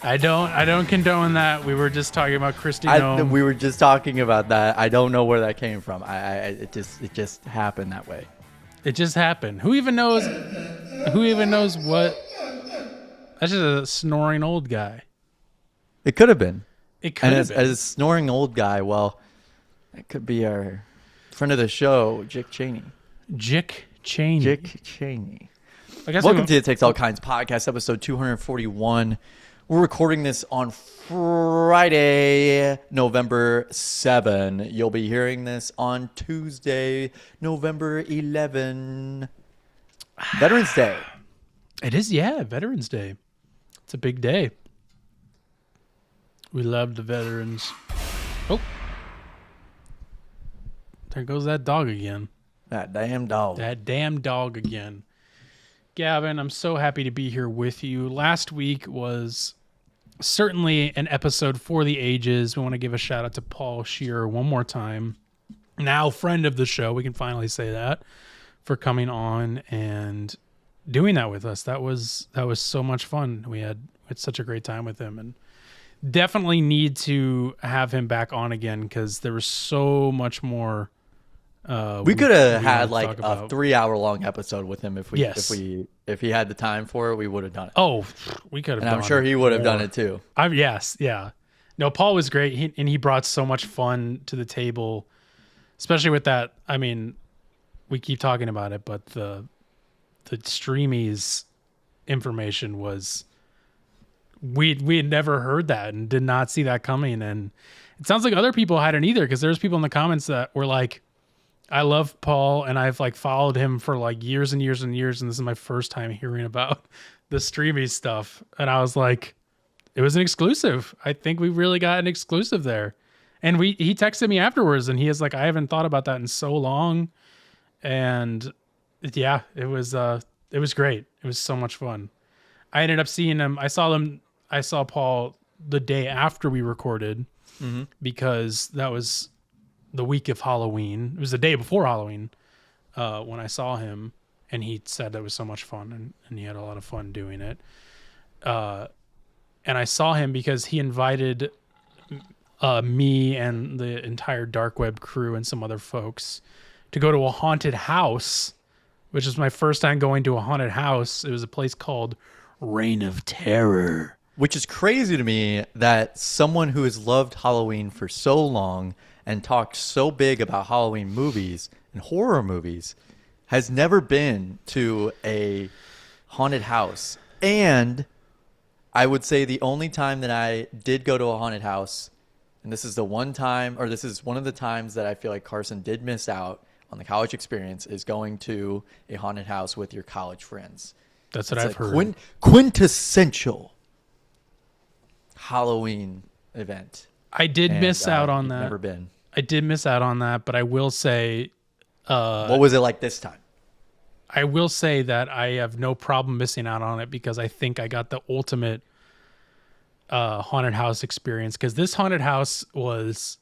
I don't condone that. We were just talking about Christy Nome. We were just talking about that. I don't know where that came from. It just happened that way. It just happened. Who even knows what? That's just a snoring old guy. It could have been. It could have been. As a snoring old guy, well, it could be our friend of the show, Cheney. Cheney. Welcome to the Takes All Kinds podcast, episode 241. We're recording this on Friday, November 7. You'll be hearing this on Tuesday, November 11. Veterans Day. It is, yeah, Veterans Day. It's a big day. We love the veterans. Oh. There goes that dog again. That damn dog. That damn dog again. Gavin, I'm so happy to be here with you. Last week was certainly an episode for the ages. We want to give a shout out to Paul Shearer one more time. Now, friend of the show, we can finally say that, for coming on and doing that with us. That was so much fun. We had such a great time with him, and definitely need to have him back on again because there was so much more. We could have had like a 3-hour long episode with him if he had the time for it. We would have done it. Oh, we could have. And I'm sure he would have done it too. Yes, yeah. No, Paul was great, and he brought so much fun to the table, especially with that. I mean, we keep talking about it, but the streamies information was we had never heard that and did not see that coming, and it sounds like other people hadn't either because there's people in the comments that were like, I love Paul, and I've like followed him for like years and years and years, and this is my first time hearing about the streamy stuff. And I was like, it was an exclusive. I think we really got an exclusive there. And he texted me afterwards, and he is like, I haven't thought about that in so long. And yeah, it was great. It was so much fun. I ended up seeing him. I saw Paul the day after we recorded because that was the week of Halloween. It was the day before Halloween when I saw him, and he said that was so much fun, and he had a lot of fun doing it. And I saw him because he invited me and the entire dark web crew and some other folks to go to a haunted house, which is my first time going to a haunted house. It was a place called Reign of Terror. Which is crazy to me that someone who has loved Halloween for so long and talked so big about Halloween movies and horror movies has never been to a haunted house. And I would say the only time that I did go to a haunted house, and this is one of the times that I feel like Carson did miss out on the college experience, is going to a haunted house with your college friends. That's what I've heard. Quintessential Halloween event. I did miss out on that. Never been. I did miss out on that, but I will say... what was it like this time? I will say that I have no problem missing out on it because I think I got the ultimate haunted house experience, because this haunted house was...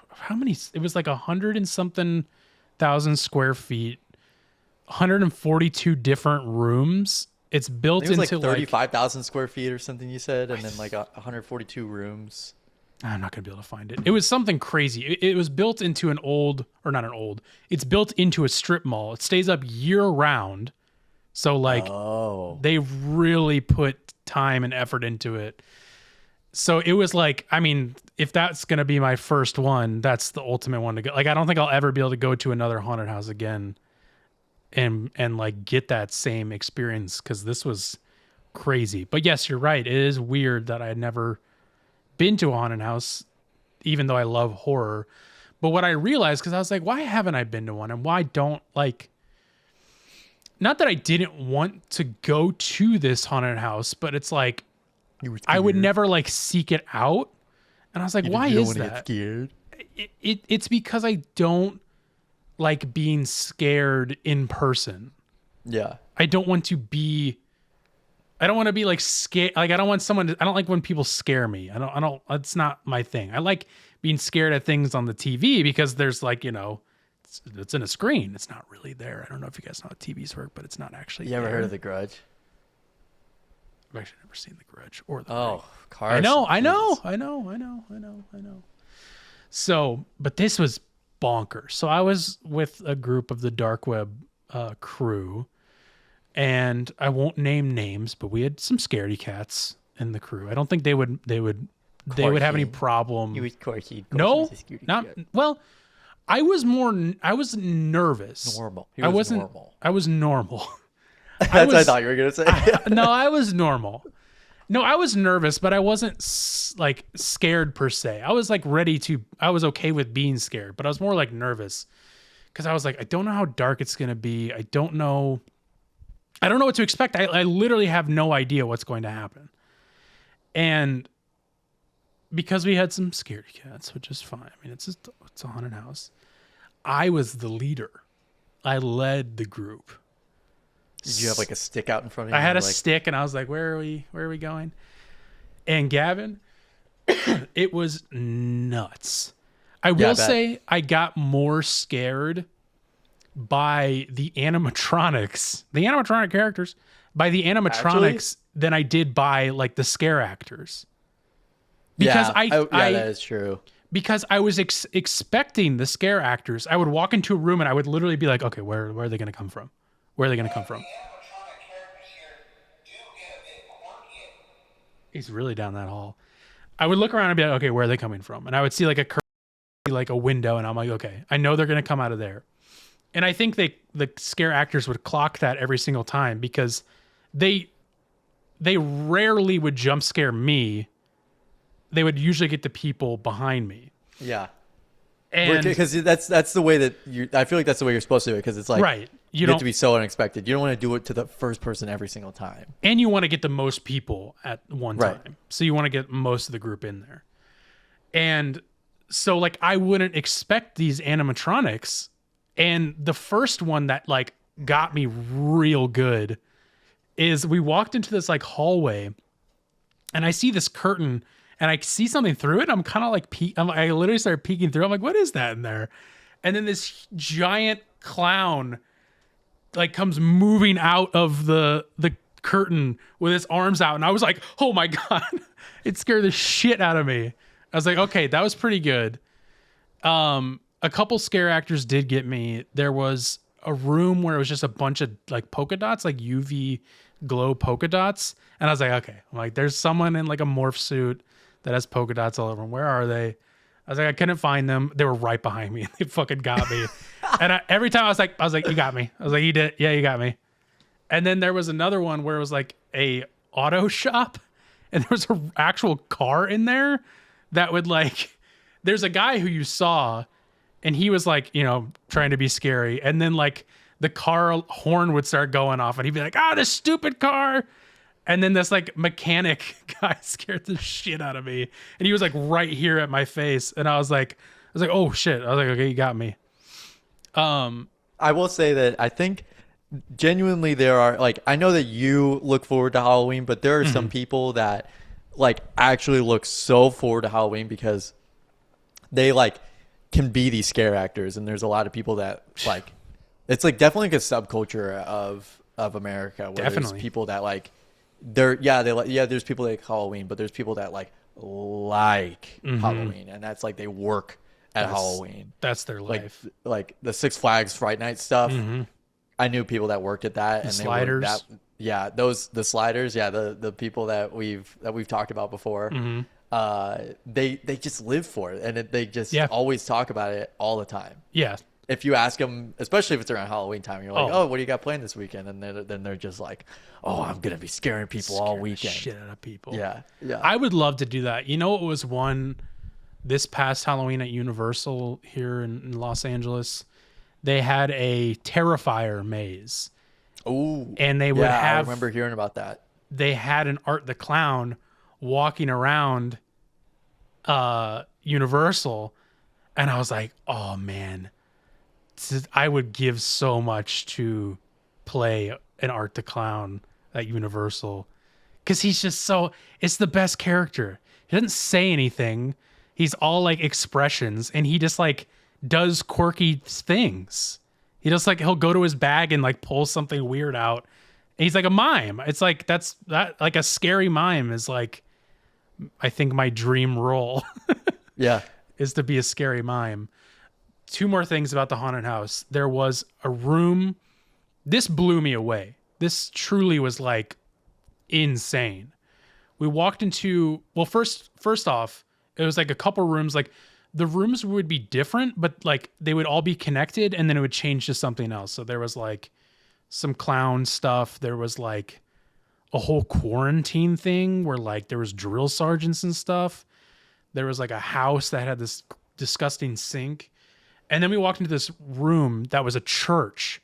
How many? It was like 100 and something thousand square feet, 142 different rooms. It's built into like 35,000 square feet or something you said, and then like 142 rooms. I'm not going to be able to find it. It was something crazy. It was built into it's built into a strip mall. It stays up year round. So like they really put time and effort into it. So it was like, I mean, if that's going to be my first one, that's the ultimate one to go. Like, I don't think I'll ever be able to go to another haunted house again and like get that same experience, because this was crazy. But yes, you're right. It is weird that I had never been to a haunted house, even though I love horror. But what I realized, because I was like, why haven't I been to one? And why don't, like, not that I didn't want to go to this haunted house, but it's like, I would never like seek it out. And I was like, why is that? It's because I don't like being scared in person. Yeah. I don't want to be like scared. Like, I don't like when people scare me. I don't, it's not my thing. I like being scared at things on the TV because there's like, it's in a screen. It's not really there. I don't know if you guys know how TVs work, but it's not actually You ever heard of The Grudge? I've actually never seen The Grudge or The Ring. Oh, Carson. I know. So, but this was bonkers. So I was with a group of the dark web crew, and I won't name names, but we had some scaredy cats in the crew. I don't think they would have any problem. He was Carson. No, not well. I was nervous. Normal. I wasn't normal. I was normal. That's what I thought you were gonna say. No, I was normal. No, I was nervous, but I wasn't like scared per se. I was like I was okay with being scared, but I was more like nervous because I was like, I don't know how dark it's going to be. I don't know what to expect. I literally have no idea what's going to happen. And because we had some scaredy cats, which is fine. I mean, it's a haunted house. I was the leader. I led the group. Did you have like a stick out in front of you? I had a stick, and I was like, where are we going? And Gavin, it was nuts. I will say I got more scared by the animatronic characters, than I did by like the scare actors. Because that is true. Because I was expecting the scare actors. I would walk into a room and I would literally be like, okay, where are they going to come from? Where are they going to come from? He's really down that hall. I would look around and be like, okay, where are they coming from? And I would see like a window, and I'm like, okay, I know they're going to come out of there. And I think the scare actors would clock that every single time because they rarely would jump scare me. They would usually get the people behind me. Yeah. And because that's the way that I feel like that's the way you're supposed to do it, because it's like, right. You have to be so unexpected. You don't want to do it to the first person every single time. And you want to get the most people at one time. Right. So you want to get most of the group in there. And so like I wouldn't expect these animatronics. And the first one that like got me real good is we walked into this like hallway, and I see this curtain, and I see something through it. I'm kind of like I literally started peeking through. I'm like, what is that in there? And then this giant clown like comes moving out of the curtain with his arms out, and I was like, oh my god. It scared the shit out of me. I was like, okay, that was pretty good. A couple scare actors did get me. There was a room where it was just a bunch of like polka dots, like UV glow polka dots, and I was like, okay, I'm like, there's someone in like a morph suit that has polka dots all over them. Where are they? I was like, I couldn't find them. They were right behind me. They fucking got me. And every time I was like, you got me. I was like, you did. Yeah, you got me. And then there was another one where it was like a auto shop, and there was an actual car in there that would like, there's a guy who you saw, and he was like, you know, trying to be scary. And then like the car horn would start going off, and he'd be like, this stupid car. And then this like mechanic guy scared the shit out of me. And he was like right here at my face. And I was like, oh shit. I was like, okay, you got me. I will say that I think genuinely there are like, I know that you look forward to Halloween, but there are some people that like actually look so forward to Halloween because they like can be these scare actors. And there's a lot of people that like, it's like definitely like a subculture of America where there's people that like, there's people that like Halloween, but there's people that like Halloween, and that's like they work at Halloween. That's their life. Like the Six Flags Fright Night stuff. I knew people that worked at that, and sliders. The sliders. Yeah, the people that we've talked about before. They just live for it, and they just always talk about it all the time. Yeah. If you ask them, especially if it's around Halloween time, you're like, oh, what do you got planned this weekend? And then they're just like, oh, I'm going to be scaring people all weekend. Shit out of people. Yeah. I would love to do that. You know, it was one this past Halloween at Universal here in Los Angeles. They had a Terrifier maze. Oh. And they would have... I remember hearing about that. They had an Art the Clown walking around Universal. And I was like, oh, man. I would give so much to play an Art the Clown at Universal, because he's just it's the best character. He doesn't say anything. He's all like expressions, and he just like does quirky things. He just like, he'll go to his bag and like pull something weird out And he's like a mime. It's like that like a scary mime is like I think my dream role Yeah. is to be a scary mime. Two more things about the haunted house. There was a room. This blew me away. This truly was like insane. We walked into, well, first off, it was like a couple rooms. Like the rooms would be different, but like they would all be connected and then it would change to something else. So there was like some clown stuff. There was like a whole quarantine thing where like there was drill sergeants and stuff. There was like a house that had this disgusting sink. And then we walked into this room that was a church,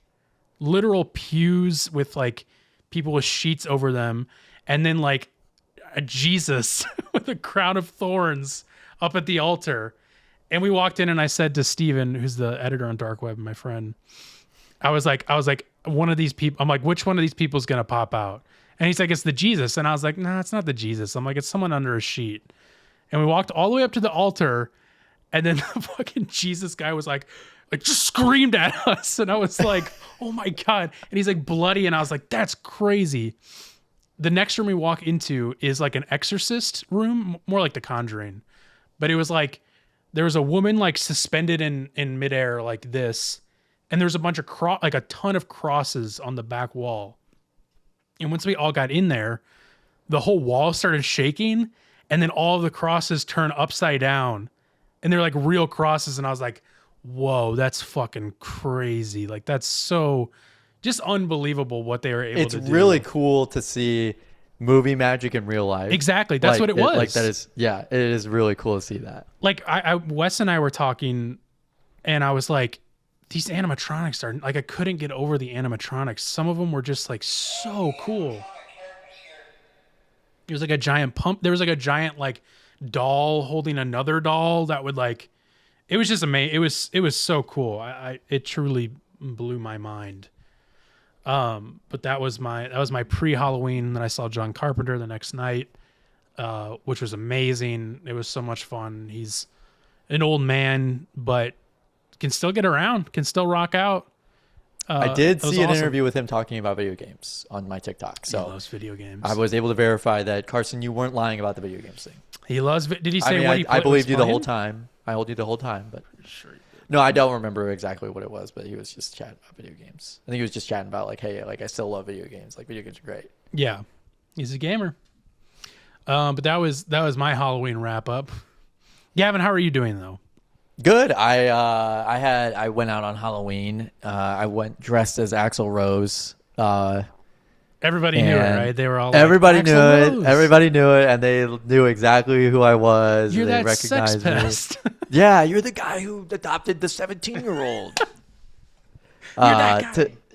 literal pews with like people with sheets over them. And then like a Jesus with a crown of thorns up at the altar. And we walked in and I said to Steven, who's the editor on Dark Web, my friend, I was like, one of these people, I'm like, which one of these people is going to pop out? And he's like, it's the Jesus. And I was like, nah, it's not the Jesus. I'm like, it's someone under a sheet. And we walked all the way up to the altar. And then the fucking Jesus guy was like just screamed at us. And I was like, oh my God. And he's like bloody. And I was like, that's crazy. The next room we walk into is like an exorcist room, more like The Conjuring. But it was like, there was a woman like suspended in midair like this. And there's a bunch of like a ton of crosses on the back wall. And once we all got in there, the whole wall started shaking. And then all of the crosses turn upside down. And they're like real crosses. And I was like, whoa, that's fucking crazy. Like, that's so just unbelievable what they were able to do. It's really cool to see movie magic in real life. Exactly. That's like, what it was. Like that is, yeah, it is really cool to see that. Like Wes and I were talking and I was like, these animatronics are like, I couldn't get over the animatronics. Some of them were just like so cool. There was like a giant pump. There was like a giant like doll holding another doll that would like, it was just amazing. It was so cool. It truly blew my mind. But that was my pre-Halloween. Then I saw John Carpenter the next night, which was amazing. It was so much fun. He's an old man, but can still get around, can still rock out. I did see an interview with him talking about video games on my TikTok. So he loves video games. I was able to verify that, Carson, you weren't lying about the video games thing. He loves. Did he say I mean, what he I believed you playing? the whole time. I told you the whole time, but sure. No, I don't remember exactly what it was, but he was just chatting about video games. I think he was just chatting about like, hey, like I still love video games. Like video games are great. Yeah, he's a gamer. But that was my Halloween wrap up. Gavin, how are you doing though? Good. I went out on Halloween. I went dressed as Axl Rose. Everybody knew it, right? They were all everybody like, knew Rose. it. Everybody knew it, and they knew exactly who I was. You're they that sex recognized pest. Yeah, you're the guy who adopted the 17-year-old.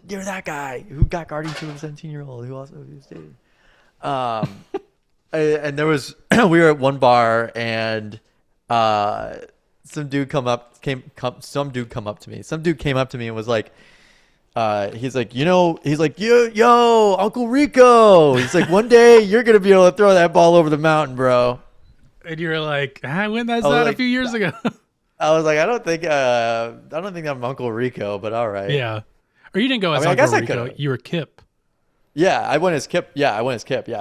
You're that guy who got guardian to a 17-year-old who also was dating. And there was we were at one bar and some dude came up to me. Some dude came up to me and was like, he's like, yo, Uncle Rico. He's like, one day you're gonna be able to throw that ball over the mountain, bro. And you were like, I went that a few years ago. I was like, I don't think I'm Uncle Rico, but all right. Yeah. Or you didn't go as Uncle Rico. You were Kip. Yeah, I went as Kip. Yeah,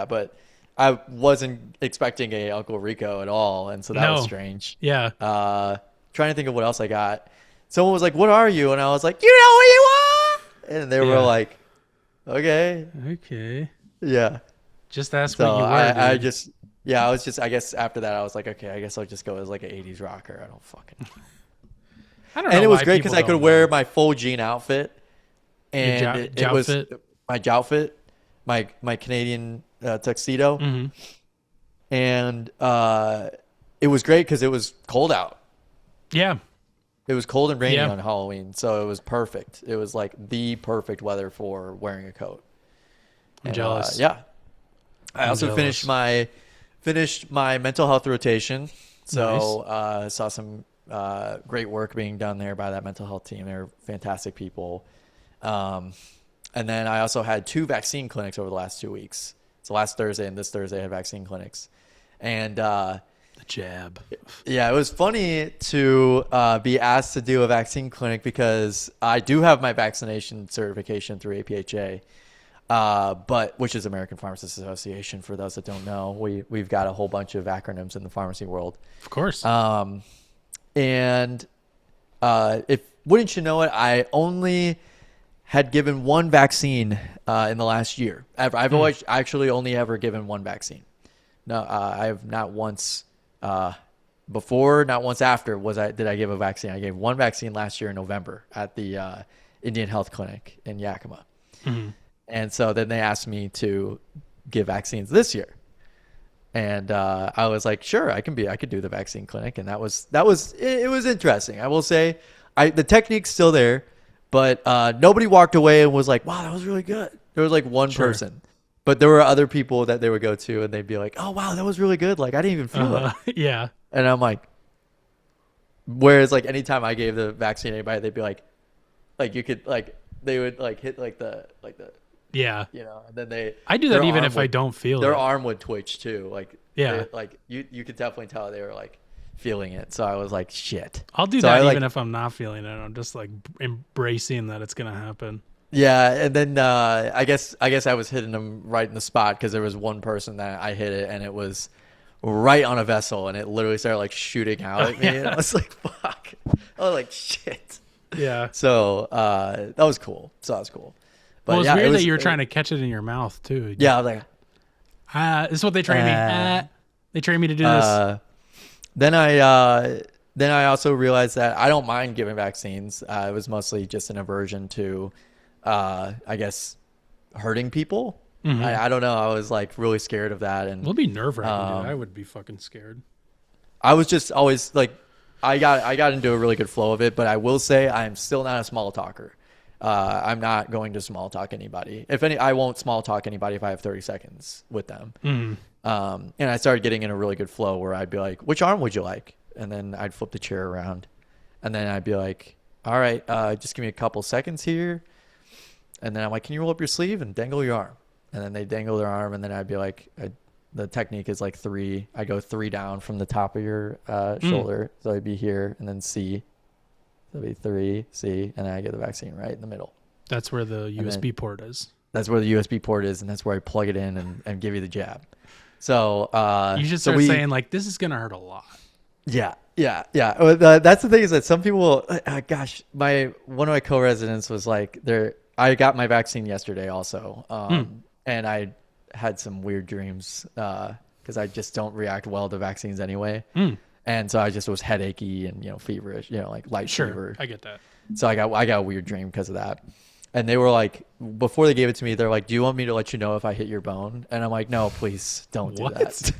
but I wasn't expecting a Uncle Rico at all, and so that was strange. Yeah. Trying to think of what else I got. Someone was like, "What are you?" And I was like, "You know who you are." And they were like, "Okay." Yeah. Just ask what you were. I guess after that I was like, okay, I guess I'll just go as like an 80s rocker. I don't know. And it was great because I could wear my full jean outfit, and it was my joutfit, my Canadian tuxedo, and it was great because it was cold out. Yeah, it was cold and rainy on Halloween, so it was perfect. It was like the perfect weather for wearing a coat. I'm jealous. Yeah, I also finished my mental health rotation. So nice. Saw some great work being done there by that mental health team. They're fantastic people. And then I also had 2 vaccine clinics over the last 2 weeks. So last Thursday and this Thursday I had vaccine clinics. And the jab. Yeah, it was funny to be asked to do a vaccine clinic because I do have my vaccination certification through APHA. but which is American Pharmacists Association. For those that don't know, we've got a whole bunch of acronyms in the pharmacy world. Of course. And if wouldn't you know it, I only had given one vaccine in the last year. I've always actually only ever given one vaccine. No, I have not once before, not once after did I give a vaccine. I gave one vaccine last year in November at the Indian Health Clinic in Yakima. Mm-hmm. And so then they asked me to give vaccines this year. And I was like, sure, I could do the vaccine clinic. And it was interesting. I will say the technique's still there, but nobody walked away and was like, wow, that was really good. There was like one person, but there were other people that they would go to and they'd be like, oh, wow, that was really good. Like, I didn't even feel it. Yeah. And I'm like, whereas like anytime I gave the vaccine to anybody, they'd be like you could like, they would like hit like the, yeah, you know, and then I do that even if I don't feel their it. arm would twitch too. Like, yeah, like you could definitely tell they were like feeling it. So I was like, shit. I'll do that even if I'm not feeling it. I'm just like embracing that it's gonna happen. Yeah, and then I guess I was hitting them right in the spot because there was one person that I hit it and it was right on a vessel and it literally started like shooting out at me. And I was like, fuck. I was like, shit. Yeah. So that was cool. But well, it's weird that you were trying to catch it in your mouth too. Yeah, I was like, this is what they train me. They train me to do this. Then I also realized that I don't mind giving vaccines. It was mostly just an aversion to, I guess, hurting people. Mm-hmm. I don't know. I was like really scared of that, and it'll be nerve-wracking. Dude. I would be fucking scared. I was just always like, I got into a really good flow of it, but I will say I'm still not a small talker. I'm not going to small talk anybody. I won't small talk anybody if I have 30 seconds with them. Mm. And I started getting in a really good flow where I'd be like, which arm would you like? And then I'd flip the chair around. And then I'd be like, all right, just give me a couple seconds here. And then I'm like, can you roll up your sleeve and dangle your arm? And then they dangle their arm. And then I'd be like, the technique is like 3. I go 3 down from the top of your shoulder. So I'd be here and then C. So it'd be 3, C. And then I get the vaccine right in the middle. That's where the USB port is. That's where the USB port is. And that's where I plug it in and give you the jab. So you should start saying like, this is going to hurt a lot. Yeah. That's the thing is that some people, gosh, one of my co-residents was like, I got my vaccine yesterday also. And I had some weird dreams because I just don't react well to vaccines anyway. And so I just was headachy and, feverish, like light fever. I get that. So I got a weird dream because of that. And they were like, before they gave it to me, they're like, do you want me to let you know if I hit your bone? And I'm like, no, please don't do that.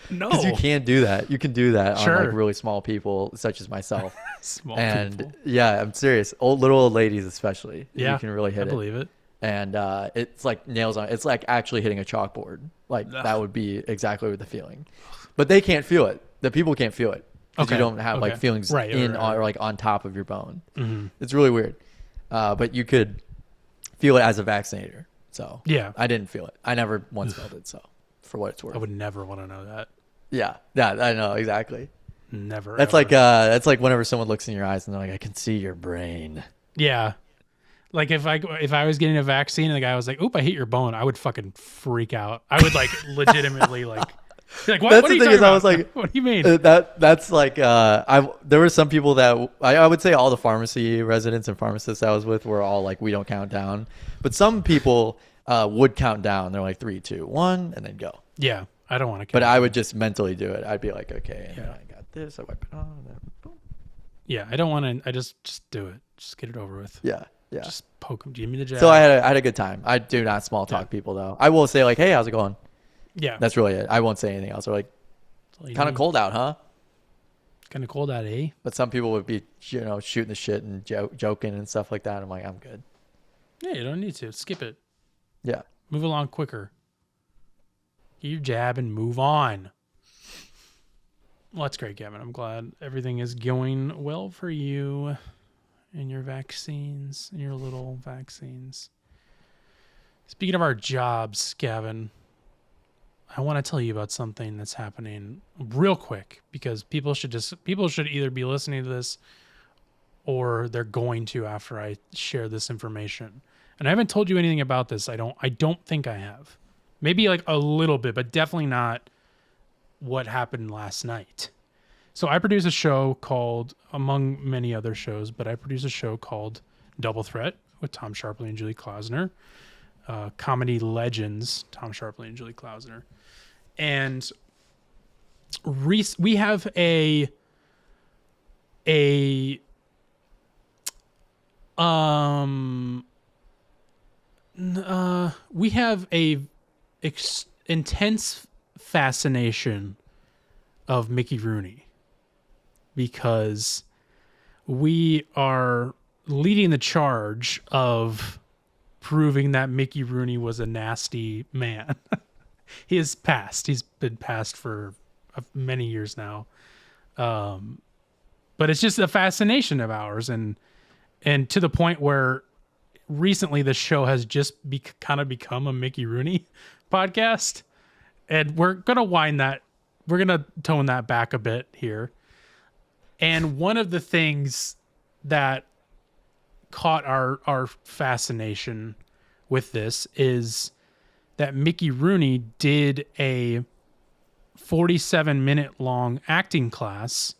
No. Because you can't do that. You can do that Sure. on like really small people, such as myself. Small people. Yeah, I'm serious. Little old ladies especially. Yeah, you can really hit I believe it. And it's like nails on. It's like actually hitting a chalkboard. Like that would be exactly the feeling. But they can't feel it. The people can't feel it. Because you don't have like feelings or like on top of your bone. Mm-hmm. It's really weird. But you could feel it as a vaccinator. So yeah, I didn't feel it. I never once felt it. So for what it's worth, I would never want to know that. Yeah, I know exactly. Never. That's ever. That's like whenever someone looks in your eyes and they're like, I can see your brain. Yeah. Like if I was getting a vaccine and the guy was like, "Oop, I hit your bone," I would fucking freak out. I would like legitimately like what? That's what are the you thing is, about? I was like, "What do you mean?" That's like there were some people that I would say all the pharmacy residents and pharmacists I was with were all like, we don't count down, but some people would count down. They're like 3, 2, 1, and then go. Yeah, I don't want to. But I would just mentally do it. I'd be like, okay, and then I got this. I wipe it on, and then boom. Yeah, I don't want to. I just do it. Just get it over with. Yeah. Just poke them. Give me the jab. So I had a good time. I do not small talk people though. I will say like, hey, how's it going? Yeah. That's really it. I won't say anything else. They're like, kind of cold out, huh? Kind of cold out, eh? But some people would be, shooting the shit and joking and stuff like that. I'm like, I'm good. Yeah, you don't need to. Skip it. Yeah. Move along quicker. Get your jab and move on. Well, that's great, Gavin. I'm glad everything is going well for you and your vaccines and your little vaccines. Speaking of our jobs, Gavin, I want to tell you about something that's happening real quick because people should either be listening to this or they're going to after I share this information. and I haven't told you anything about this. I don't think I have. Maybe like a little bit, but definitely not what happened last night. So I produce a show called, among many other shows, but I produce a show called Double Threat with Tom Sharpley and Julie Klausner. Comedy legends, Tom Sharpley and Julie Klausner. And we have intense fascination of Mickey Rooney, because we are leading the charge of proving that Mickey Rooney was a nasty man. He is passed. He's been passed for many years now. But it's just a fascination of ours. And to the point where recently the show has just kind of become a Mickey Rooney podcast. And we're going to tone that back a bit here. And one of the things that caught our fascination with this is that Mickey Rooney did a 47-minute long acting class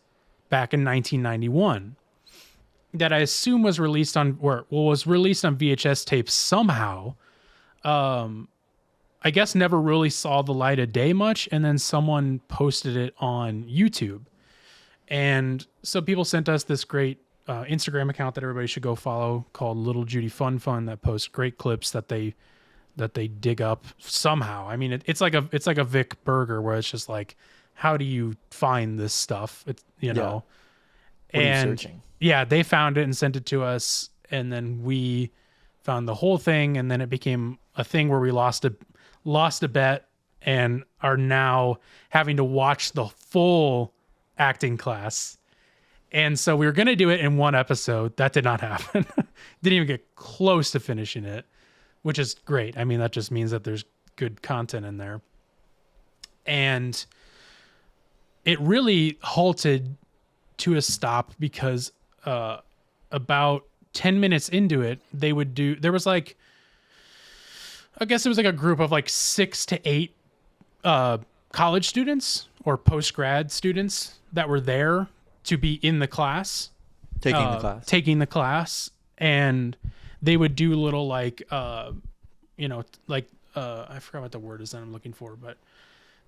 back in 1991 that I assume was released on VHS tapes somehow. I guess never really saw the light of day much, and then someone posted it on YouTube. And so people sent us this great Instagram account that everybody should go follow called Little Judy Fun Fun, that posts great clips that they dig up somehow. I mean, it's like a Vic Berger, where it's just like, how do you find this stuff? It's, you know, what are you searching? Yeah, they found it and sent it to us, and then we found the whole thing, and then it became a thing where we lost a bet and are now having to watch the full acting class. And so we were going to do it in one episode. That did not happen. Didn't even get close to finishing it, which is great. I mean, that just means that there's good content in there. And it really halted to a stop because about 10 minutes into it, there was like, I guess it was like a group of like 6 to 8 college students or post-grad students that were there to be in the class. Taking the class. And they would do little like, I forgot what the word is that I'm looking for, but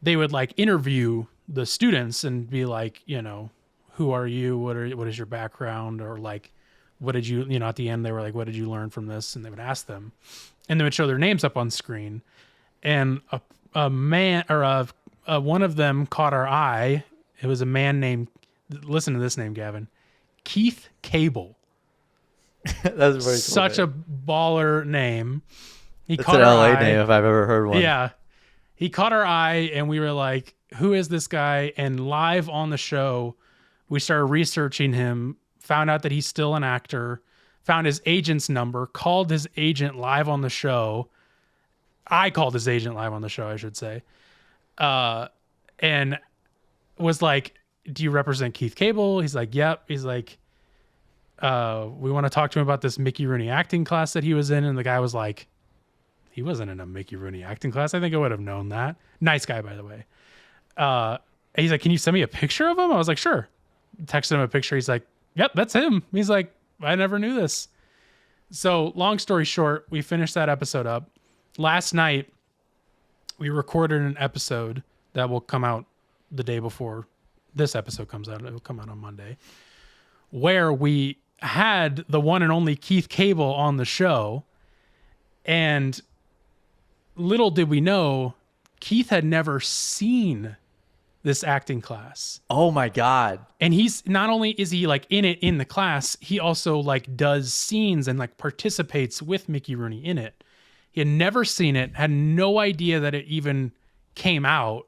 they would like interview the students and be like, you know, who are you? What is your background? Or like, what did you, at the end they were like, what did you learn from this? And they would ask them, and they would show their names up on screen. And a man or one of them caught our eye. It was a man named, listen to this name, Gavin, Keith Cable. That's very cool. Such a baller name. It's an LA name if I've ever heard one. Yeah. He caught our eye, and we were like, who is this guy? And live on the show, we started researching him, found out that he's still an actor, found his agent's number, called his agent live on the show. I called his agent live on the show, I should say. And was like, do you represent Keith Cable? He's like, yep. He's like, we want to talk to him about this Mickey Rooney acting class that he was in. And the guy was like, he wasn't in a Mickey Rooney acting class. I think I would have known that. Nice guy, by the way. He's like, can you send me a picture of him? I was like, sure. Texted him a picture. He's like, yep, that's him. He's like, I never knew this. So long story short, we finished that episode up. Last night, we recorded an episode that will come out the day before this episode comes out. It will come out on Monday, where we had the one and only Keith Cable on the show. And little did we know, Keith had never seen this acting class. Oh my God. And he's not only is he like in it in the class, he also like does scenes and like participates with Mickey Rooney in it. He had never seen it, had no idea that it even came out.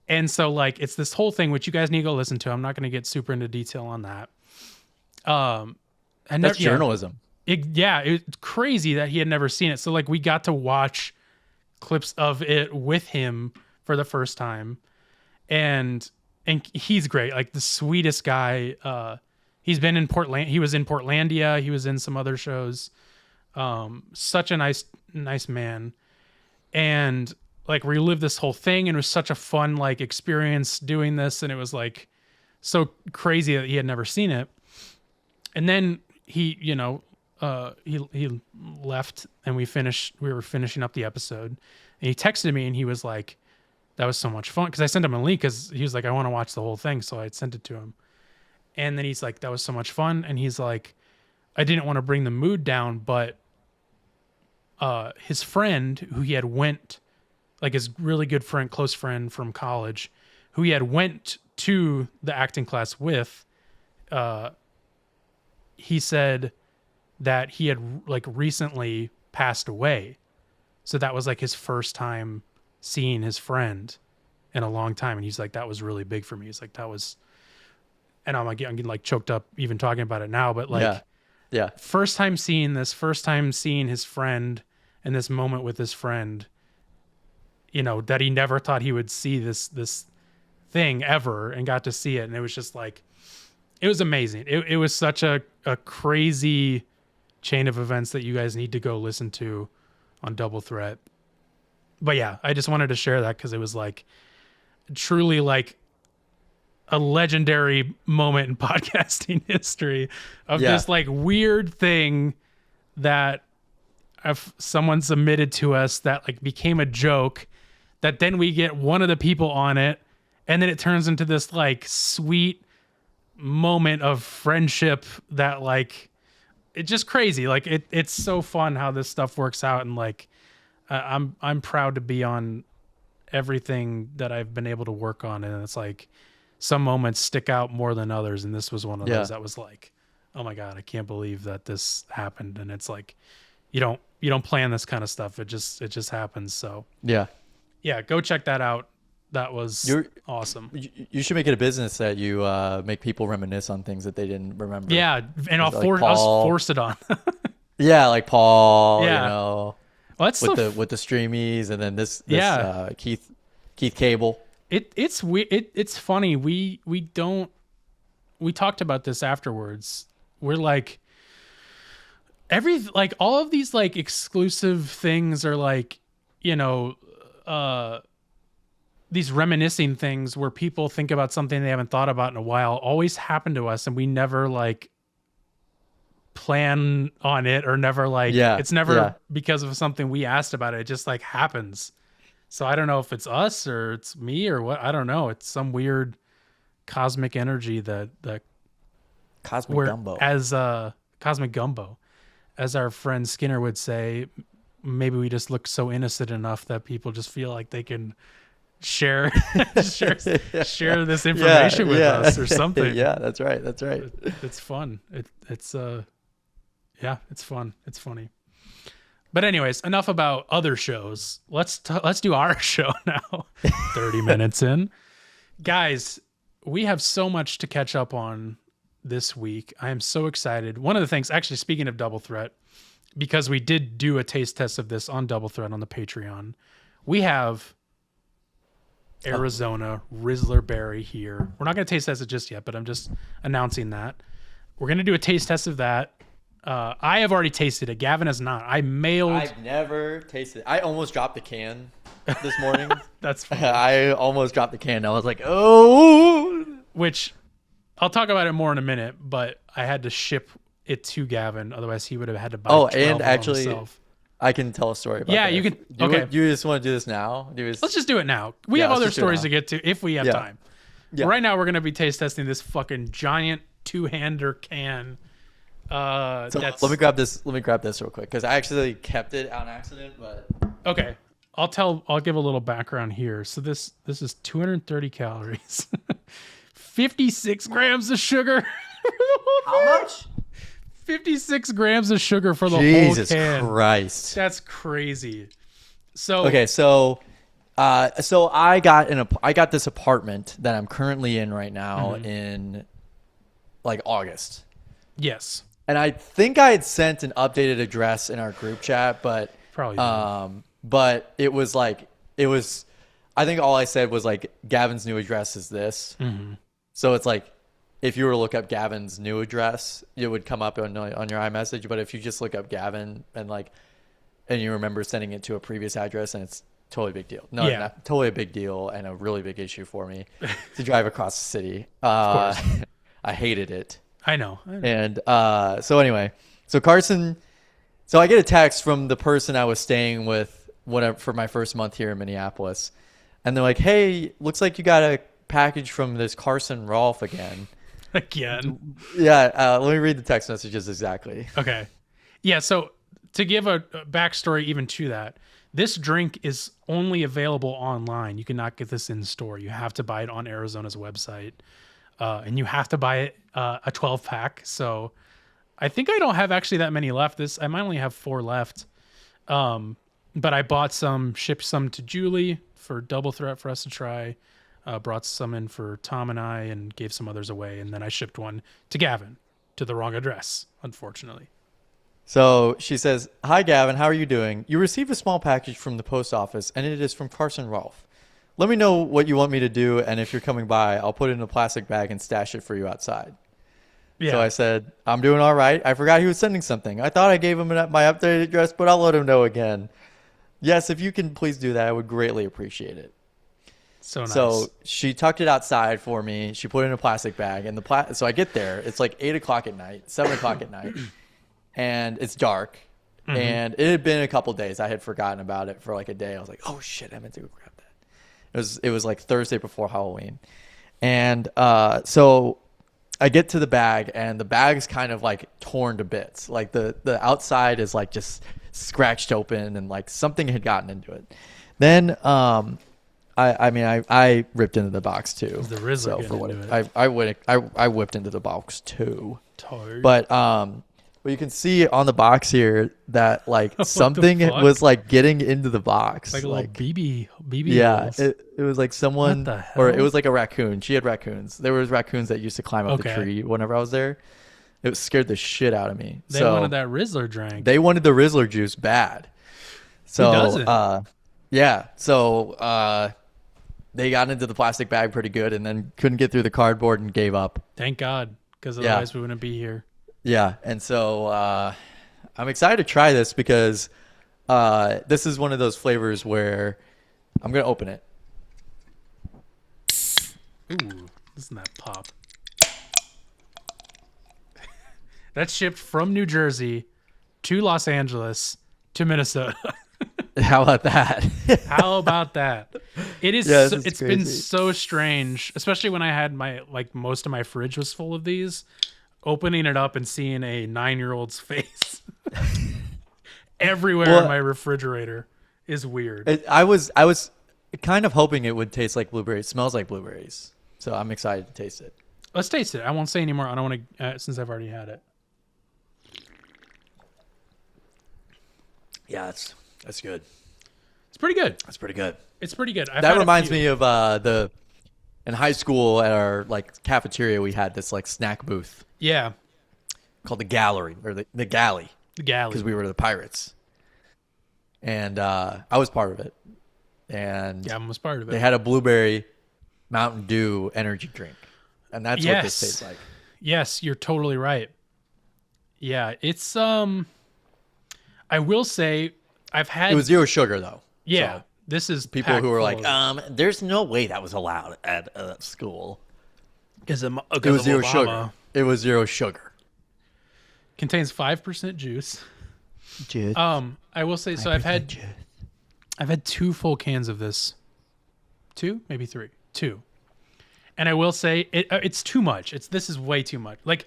And so like it's this whole thing which you guys need to go listen to. I'm not going to get super into detail on that. And that's journalism. It's crazy that he had never seen it. So like we got to watch clips of it with him for the first time. And he's great, like the sweetest guy. He's been in Portland. He was in Portlandia. He was in some other shows. Such a nice man. And like relived this whole thing, and it was such a fun like experience doing this, and it was like so crazy that he had never seen it. And then he, he left, and we were finishing up the episode, and he texted me, and he was like, that was so much fun, because I sent him a link, because he was like, I want to watch the whole thing, so I sent it to him. And then he's like, that was so much fun. And he's like, I didn't want to bring the mood down, but his friend who he had went, like his really good friend, close friend from college, who he had went to the acting class with, he said that he had like recently passed away. So that was like his first time seeing his friend in a long time. And he's like, that was really big for me. He's like, that was, and I'm getting like choked up even talking about it now, but like, yeah. First time seeing his friend and this moment with his friend, that he never thought he would see this thing ever, and got to see it. And it was just like, it was amazing. It was such a crazy chain of events that you guys need to go listen to on Double Threat. But yeah, I just wanted to share that, because it was like truly like a legendary moment in podcasting history of this like weird thing that if someone submitted to us that like became a joke, that then we get one of the people on it, and then it turns into this like sweet moment of friendship that like, it's just crazy. Like it's so fun how this stuff works out. And like, I'm proud to be on everything that I've been able to work on. And it's like, some moments stick out more than others, and this was one of those that was like, oh my God, I can't believe that this happened. And it's like, you don't plan this kind of stuff. It just happens. So yeah, go check that out. That was awesome. You should make it a business that you make people reminisce on things that they didn't remember. Yeah, and I'll force it on. Yeah, like Paul. Yeah. Well, that's with the streamies, and then this Keith Cable. It's weird. It's funny. We talked about this afterwards. We're like, all of these like exclusive things are like, these reminiscing things where people think about something they haven't thought about in a while always happen to us, and we never like plan on it, or never like, it's never because of something we asked about it. It just like happens. So I don't know if it's us or it's me or what. I don't know. It's some weird cosmic energy that cosmic gumbo. As cosmic gumbo, as our friend Skinner would say. Maybe we just look so innocent enough that people just feel like they can share this information with us or something. Yeah, that's right. It's fun. It's fun. It's funny. But anyways, enough about other shows. Let's do our show now. 30 minutes in. Guys, we have so much to catch up on this week. I am so excited. One of the things, actually, speaking of Double Threat, because we did do a taste test of this on Double Threat on the Patreon, we have AriZZona Rizzler Berry here. We're not going to taste test it just yet, but I'm just announcing that. We're going to do a taste test of that. I have already tasted it. Gavin has not. I've never tasted it. I almost dropped the can this morning. That's funny. I almost dropped the can. I was like, oh. Which I'll talk about it more in a minute, but I had to ship it to Gavin. Otherwise, he would have had to buy it and actually, himself. I can tell a story about that. You can. Okay. You just want to do this now? Let's just do it now. We have other stories to get to if we have time. Yeah. Right now, we're going to be taste testing this fucking giant two-hander can. Let me grab this real quick, because I actually kept it on accident. But okay, I'll give a little background here. So this is 230 calories, 56 grams of sugar. How much? 56 grams of sugar for the whole can. Jesus Christ, that's crazy. So I got this apartment that I'm currently in right now in like August. Yes. And I think I had sent an updated address in our group chat, but probably but it was I think all I said was like, Gavin's new address is this. Mm-hmm. So it's like if you were to look up Gavin's new address, it would come up on your iMessage. But if you just look up Gavin and you remember sending it to a previous address, and it's totally a big deal. No, Yeah. not totally a big deal, and a really big issue for me to drive across the city. Of course. I hated it. I know. And so anyway, so Carson, so I get a text from the person I was staying with for my first month here in Minneapolis. And they're like, hey, looks like you got a package from this Carson Rohlf again. Again. Yeah. Let me read the text messages exactly. Okay. Yeah. So to give a backstory even to that, this drink is only available online. You cannot get this in store. You have to buy it on AriZZona's website. And you have to buy it a 12 pack. So I think I don't have actually that many left. I might only have 4 left. But I bought some, shipped some to Julie for double threat for us to try. Brought some in for Tom and I, and gave some others away. And then I shipped one to Gavin to the wrong address, unfortunately. So she says, hi, Gavin. How are you doing? You received a small package from the post office, and it is from Carson Rohlf. Let me know what you want me to do, and if you're coming by, I'll put it in a plastic bag and stash it for you outside. Yeah. So I said, I'm doing all right. I forgot he was sending something. I thought I gave him my updated address, but I'll let him know again. Yes, if you can please do that, I would greatly appreciate it. So nice. So she tucked it outside for me. She put it in a plastic bag. And so I get there. It's like 8 o'clock at night, 7 o'clock at night. And it's dark. Mm-hmm. And it had been a couple days. I had forgotten about it for like a day. I was like, oh, shit, I meant to go grab that. It was like Thursday before Halloween. And so I get to the bag, and the bag's kind of like torn to bits. Like the outside is like just scratched open, and like something had gotten into it. Then I ripped into the box too. The Rizzler So getting for what into it. I whipped into the box too. Tired. But you can see on the box here that like something fuck? was like getting into the box. like a little BB yeah, holes. it was like someone, What the or hell? it was like a raccoon. She had raccoons. There was raccoons that used to climb up the Okay. tree whenever I was there. It scared the shit out of me. They so wanted that Rizzler drink. they wanted the Rizzler juice bad. So doesn't? yeah. So they got into the plastic bag pretty good, and then couldn't get through the cardboard and gave up. Thank God, because Yeah. otherwise we wouldn't be here. Yeah, and so I'm excited to try this because this is one of those flavors where I'm gonna open it. Ooh, listen to that pop. That's shipped from New Jersey to Los Angeles to Minnesota. How about that? How about that? It is. Yeah, So, this is it's been crazy. so strange, especially when I had most of my fridge was full of these. Opening it up and seeing a 9-year-old's face everywhere in Well, my refrigerator is weird. I was kind of hoping it would taste like blueberries. It smells like blueberries, so I'm excited to taste it. Let's taste it. I won't say anymore. I don't want to since I've already had it. Yeah, that's good. It's pretty good. That's pretty good. It's pretty good. That reminds me of in high school at our like cafeteria we had this like snack booth Yeah, called the gallery or the galley the galley. because we were the pirates, and I was part of it. And Gavin was part of it. they had a blueberry Mountain Dew energy drink, and that's what this tastes like. Yes, you're totally right. Yeah, it's I will say I've had It was zero sugar though. yeah. So This is people packed who were full like, of it. there's no way that was allowed at school. Is It was zero sugar. It was zero sugar. Contains 5% juice. Juice. I will say so. I've had 2 full cans of this. 2, maybe 3. 2. And I will say it's too much. This is way too much. Like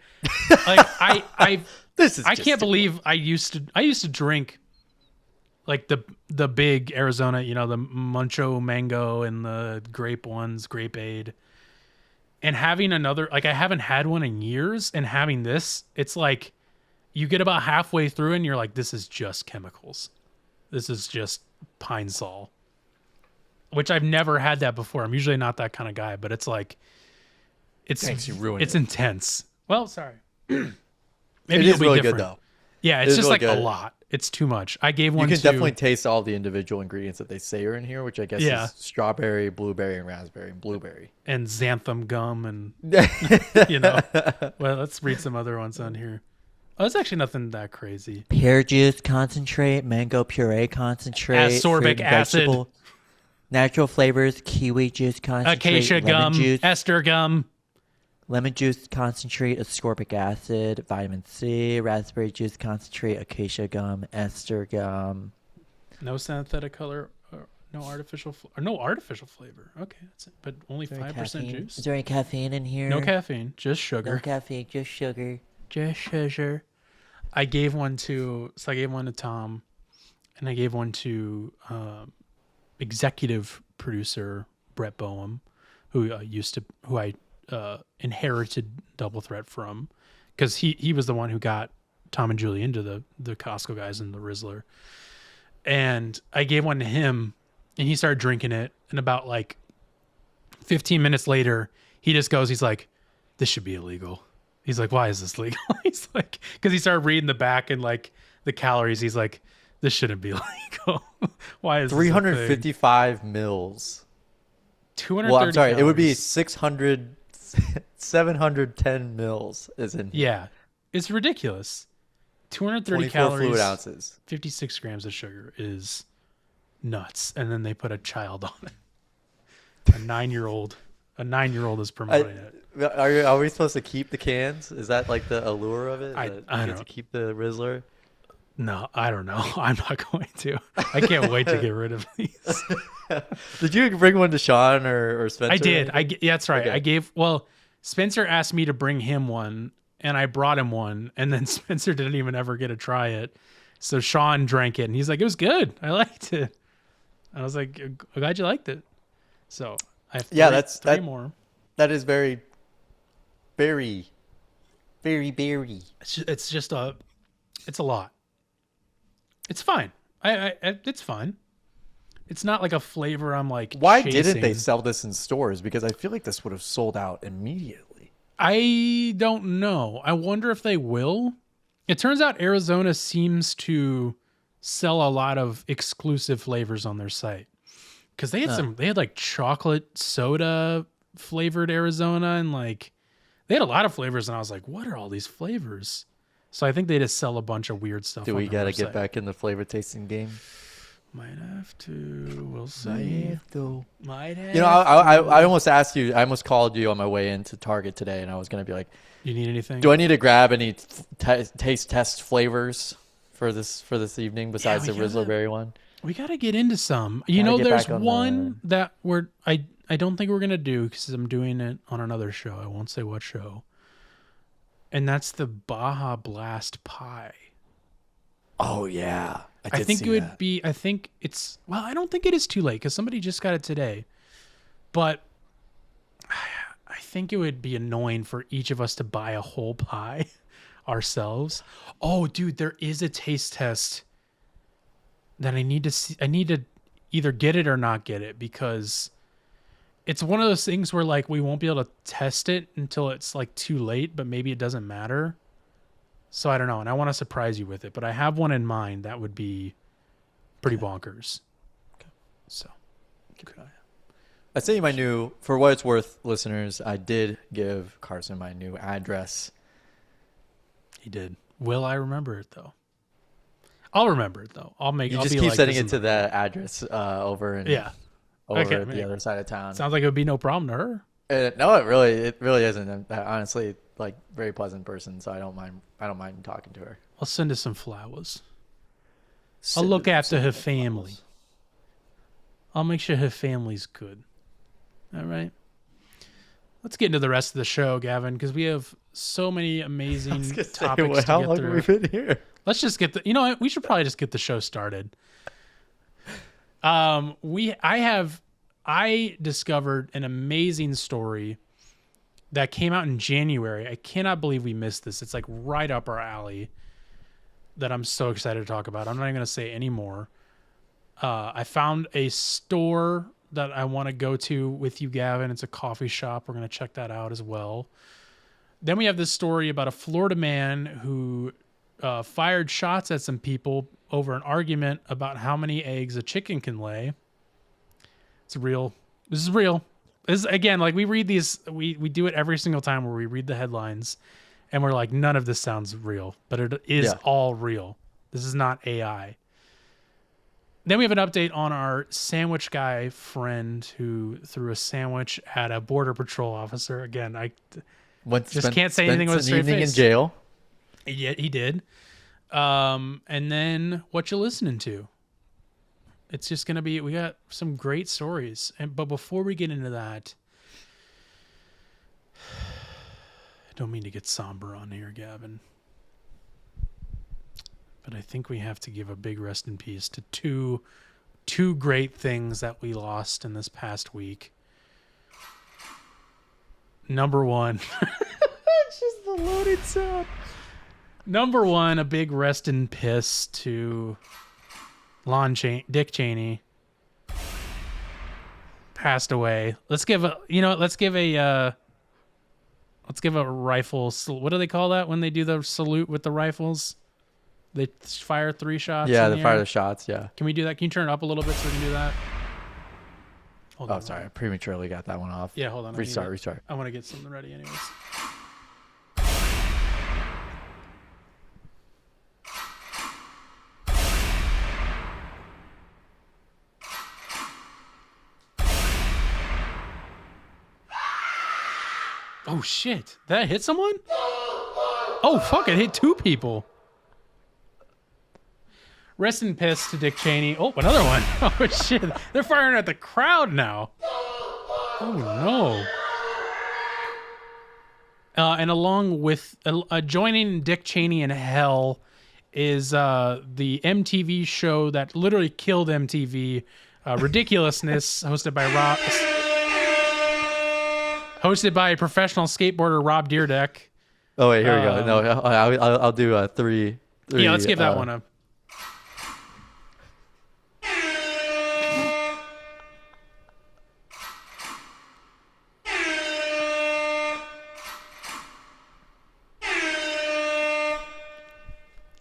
I This is. I just can't too believe I used to drink like the big AriZZona, the Muncho Mango and the grape ones, Grapeade. And having another, like I haven't had one in years, and having this, it's like you get about halfway through and you're like, this is just chemicals. This is just Pine Sol. Which I've never had that before. I'm usually not that kind of guy, but it's like Thanks, you ruined it's it. intense. Well, sorry. Maybe It it'll is be really different. good though. Yeah, It it's is just really like good. a lot. It's too much. I gave You one can to definitely taste all the individual ingredients that they say are in here, which I guess Yeah. is strawberry, blueberry, and raspberry, and blueberry. and xanthan gum and you know. Well, let's read some other ones on here. Oh, it's actually nothing that crazy. Pear juice concentrate, mango puree concentrate, Ascorbic fruit and acid. vegetable, natural flavors, kiwi juice concentrate, Acacia lemon gum, juice, ester gum. lemon juice concentrate, ascorbic acid, vitamin C, raspberry juice concentrate, acacia gum, ester gum. No synthetic color, or no artificial flavor. Okay, that's it. But only 5% juice. Is there any caffeine in here? No caffeine, just No sugar. caffeine, just sugar. Just sugar. I gave one to Tom, and I gave one to executive producer Brett Boehm, who I inherited Double Threat from, because he was the one who got Tom and Julie into the Costco guys and the Rizzler. And I gave one to him, and he started drinking it. And about like 15 minutes later, he's like, "This should be illegal." He's like, "Why is this legal?" He's like, because he started reading the back and like the calories. He's like, "This shouldn't be legal. Why is 355 mils. 230 Well, I'm sorry. It would be calories. 600, 710 mils is in here. Yeah, it's ridiculous. 230 24 calories, fluid ounces. 56 grams of sugar is nuts. And then they put a child on it. A 9-year-old. A 9-year-old is promoting it. Are we supposed to keep the cans? Is that like the allure of it? I that you don't get know. to keep the Rizzler? No, I don't know. I'm not going to. I can't wait to get rid of these. Did you bring one to Sean or Spencer? I did. Yeah, that's right. Okay. Spencer asked me to bring him one, and I brought him one, and then Spencer didn't even ever get to try it. So Sean drank it, and he's like, "It was good. I liked it." And I was like, "I'm glad you liked it." So I have three more. That is very, very, very, very. It's just it's a lot. It's fine. It's fine. It's not like a flavor I'm like. Why chasing. didn't they sell this in stores? Because I feel like this would have sold out immediately. I don't know. I wonder if they will. It turns out AriZZona seems to sell a lot of exclusive flavors on their site, because they had like chocolate soda flavored AriZZona, and like they had a lot of flavors, and I was like, what are all these flavors? So I think they just sell a bunch of weird stuff. Do we got to get back in the flavor tasting game? Might have to. We'll see. Might have. You know, I almost asked you. I almost called you on my way into Target today, and I was gonna be like, You need anything? "Do I need to grab any taste test flavors for this evening besides the Rizzler berry one?" We got to get into some. There's one that I don't think we're going to do, because I'm doing it on another show. I won't say what show. And that's the Baja Blast pie. Oh yeah, I think it would be. I think it's. Well, I don't think it is too late, because somebody just got it today. But I think it would be annoying for each of us to buy a whole pie ourselves. Oh, dude, there is a taste test that I need to see. I need to either get it or not get it, because it's one of those things where like we won't be able to test it until it's like too late, but maybe it doesn't matter. So I don't know, and I want to surprise you with it, but I have one in mind that would be pretty bonkers. Okay. So keep an eye out. I sent you my new, for what it's worth, listeners, I did give Carson my new address. He did. Will I remember it though? I'll remember it though. I'll Just be keep like sending this it to the address over at the other side of town. Sounds like it would be no problem to her. No, it really isn't. I'm honestly like very pleasant person, so I don't mind talking to her. I'll send her some flowers. I'll look after her family. I'll make sure her family's good. All right. Let's get into the rest of the show, Gavin, because we have so many amazing topics to how get long through. have we been here? Let's just get you know what? We should probably just get the show started. I discovered an amazing story that came out in January. I cannot believe we missed this. It's like right up our alley that I'm so excited to talk about. I'm not even going to say any more. I found a store that I want to go to with you, Gavin. It's a coffee shop. We're going to check that out as well. Then we have this story about a Florida man who fired shots at some people over an argument about how many eggs a chicken can lay. It's real. This is real. This is, again, like we read these, we do it every single time where we read the headlines and we're like, none of this sounds real, but it is all real. This is not AI. Then we have an update on our sandwich guy friend who threw a sandwich at a border patrol officer. Again, I can't say anything with a straight face. In jail. Yeah, he did. And then Whatcha Listening To. It's just going to be, we got some great stories. But before we get into that, I don't mean to get somber on here, Gavin. But I think we have to give a big rest in peace to two great things that we lost in this past week. Number one. It's just the loaded sound. Number one, a big rest in piss to Dick Cheney. Passed away. Let's give a rifle. What do they call that when they do the salute with the rifles? They fire 3 shots. Yeah, they fire the shots. Yeah. Can we do that? Can you turn it up a little bit so we can do that? Hold on. Sorry, I prematurely got that one off. Yeah, hold on. Restart. I want to get something ready, anyways. Oh shit! Did that hit someone? Oh fuck! It hit 2 people. Rest in piss to Dick Cheney. Oh, another one. Oh shit! They're firing at the crowd now. Oh no! And along with joining Dick Cheney in hell is the MTV show that literally killed MTV, Ridiculousness, hosted by professional skateboarder Rob Dyrdek. Oh wait, here we go. No, I'll do 3. Yeah, let's give that one a.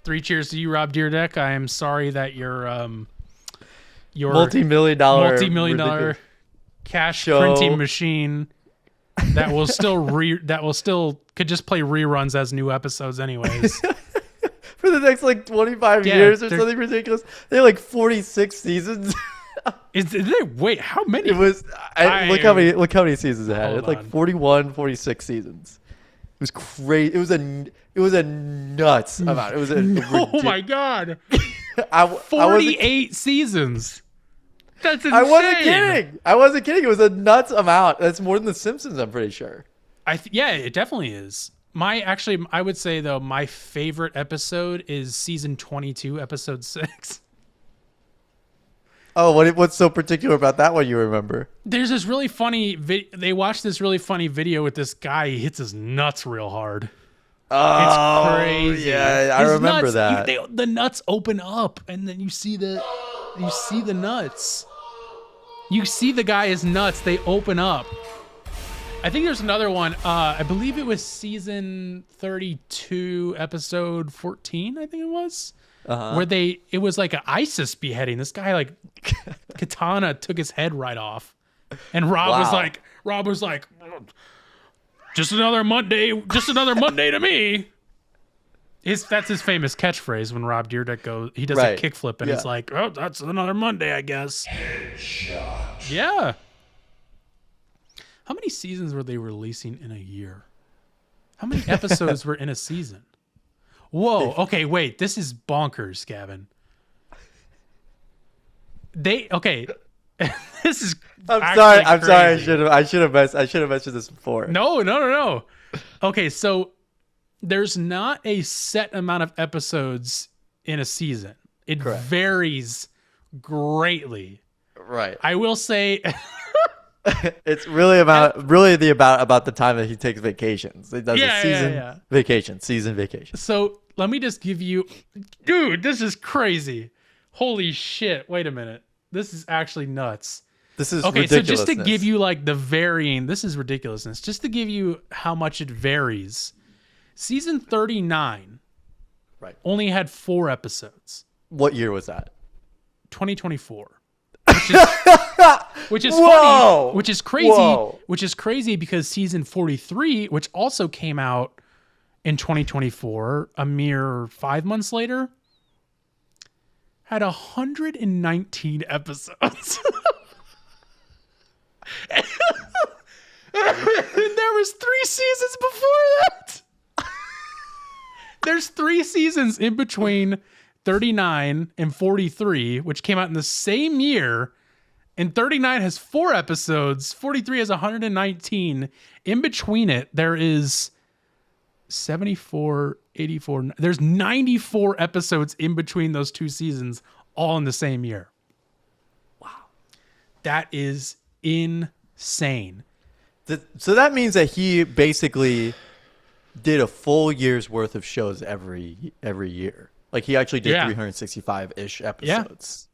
Three cheers to you, Rob Dyrdek. I am sorry that your multi-million-dollar cash printing machine that will still could just play reruns as new episodes anyways. For the next like 25 years or something ridiculous. They have like 46 seasons. Wait, how many? It was look how many seasons it had. It's like 41, 46 seasons. It was crazy. It was a nuts amount. It was oh my god. 48 seasons. That's insane. I wasn't kidding. It was a nuts amount. That's more than The Simpsons, I'm pretty sure. Yeah, it definitely is. I would say though, my favorite episode is season 22, episode 6. Oh, what's so particular about that one you remember? There's this really funny they watched this really funny video with this guy. He hits his nuts real hard. Oh, it's crazy. Yeah, I remember that. The nuts open up, and then you see the nuts. You see the guy's nuts. They open up. I think there's another one. I believe it was season 32, episode 14. I think it was. Where it was like an ISIS beheading. This guy like katana took his head right off, and Rob was like, just another Monday to me. That's his famous catchphrase when Rob Dyrdek goes. He does a kickflip, and it's like, oh, that's another Monday, I guess. Headshot. Yeah. How many seasons were they releasing in a year? How many episodes were in a season? Whoa. Okay, wait. This is bonkers, Gavin. This is. I'm sorry. I should have mentioned this before. No. Okay, so there's not a set amount of episodes in a season. It varies greatly. Right. I will say. It's really about the time that he takes vacations. He does season vacation. So let me just give you, dude, this is crazy. Holy shit. Wait a minute. This is actually nuts. This is okay. So just to give you like this is ridiculousness. Just to give you how much it varies. Season 39 Right. only had 4 episodes. What year was that? 2024. Which is Whoa! funny, which is crazy, Whoa. which is crazy because season 43, which also came out in 2024, a mere 5 months later, had 119 episodes. And there was 3 seasons before that. There's 3 seasons in between 39 and 43, which came out in the same year. And 39 has 4 episodes. 43 has 119. In between it, there is 74, 84. There's 94 episodes in between those 2 seasons, all in the same year. Wow. That is insane. So that means that he basically did a full year's worth of shows every year. Like he actually did 365-ish episodes.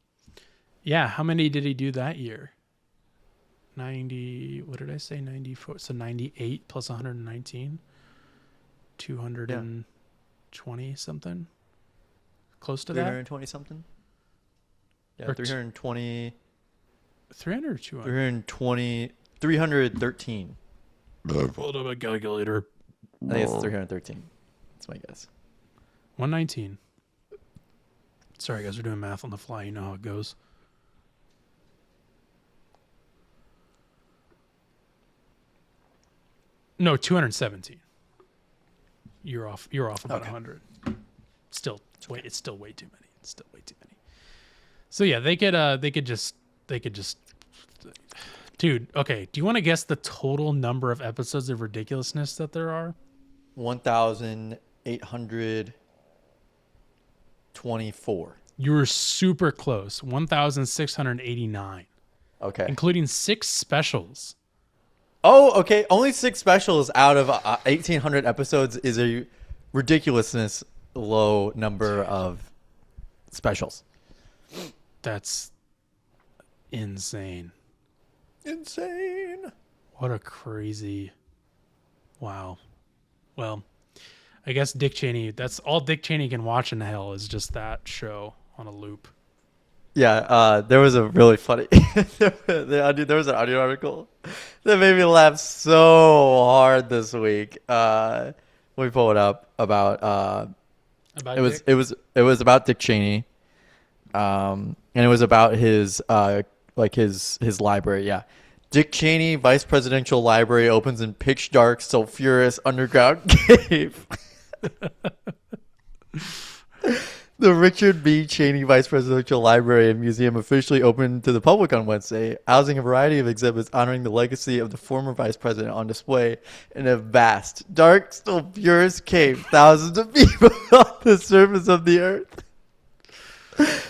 Yeah, how many did he do that year? 90, what did I say? 94. So 98 plus 119. 220 something. Close to that. 320 something? Yeah, Or 320. 300 or 200? 320. 313. Hold up a calculator. I think it's 313. That's my guess. 119. Sorry, guys, we're doing math on the fly. You know how it goes. No, 217. You're off about 100. Still, it's still way too many. It's still way too many. So yeah, they could just, dude. Okay, do you want to guess the total number of episodes of Ridiculousness that there are? 1,824. You were super close. 1,689, Okay. including 6 specials. Oh, okay. Only 6 specials out of 1,800 episodes is a ridiculousness low number of specials. That's insane. Insane. What a crazy. Wow. Well, I guess Dick Cheney, that's all Dick Cheney can watch in hell is just that show on a loop. Yeah, there was a really funny there was an audio article that made me laugh so hard this week. Let me pull it up about it was about Dick Cheney. And it was about his his library, yeah. Dick Cheney Vice Presidential Library opens in pitch dark sulfurous underground cave. The Richard B. Cheney Vice Presidential Library and Museum officially opened to the public on Wednesday, housing a variety of exhibits honoring the legacy of the former vice president on display in a vast, dark, sulfurous cave thousands of feet below the surface of the earth.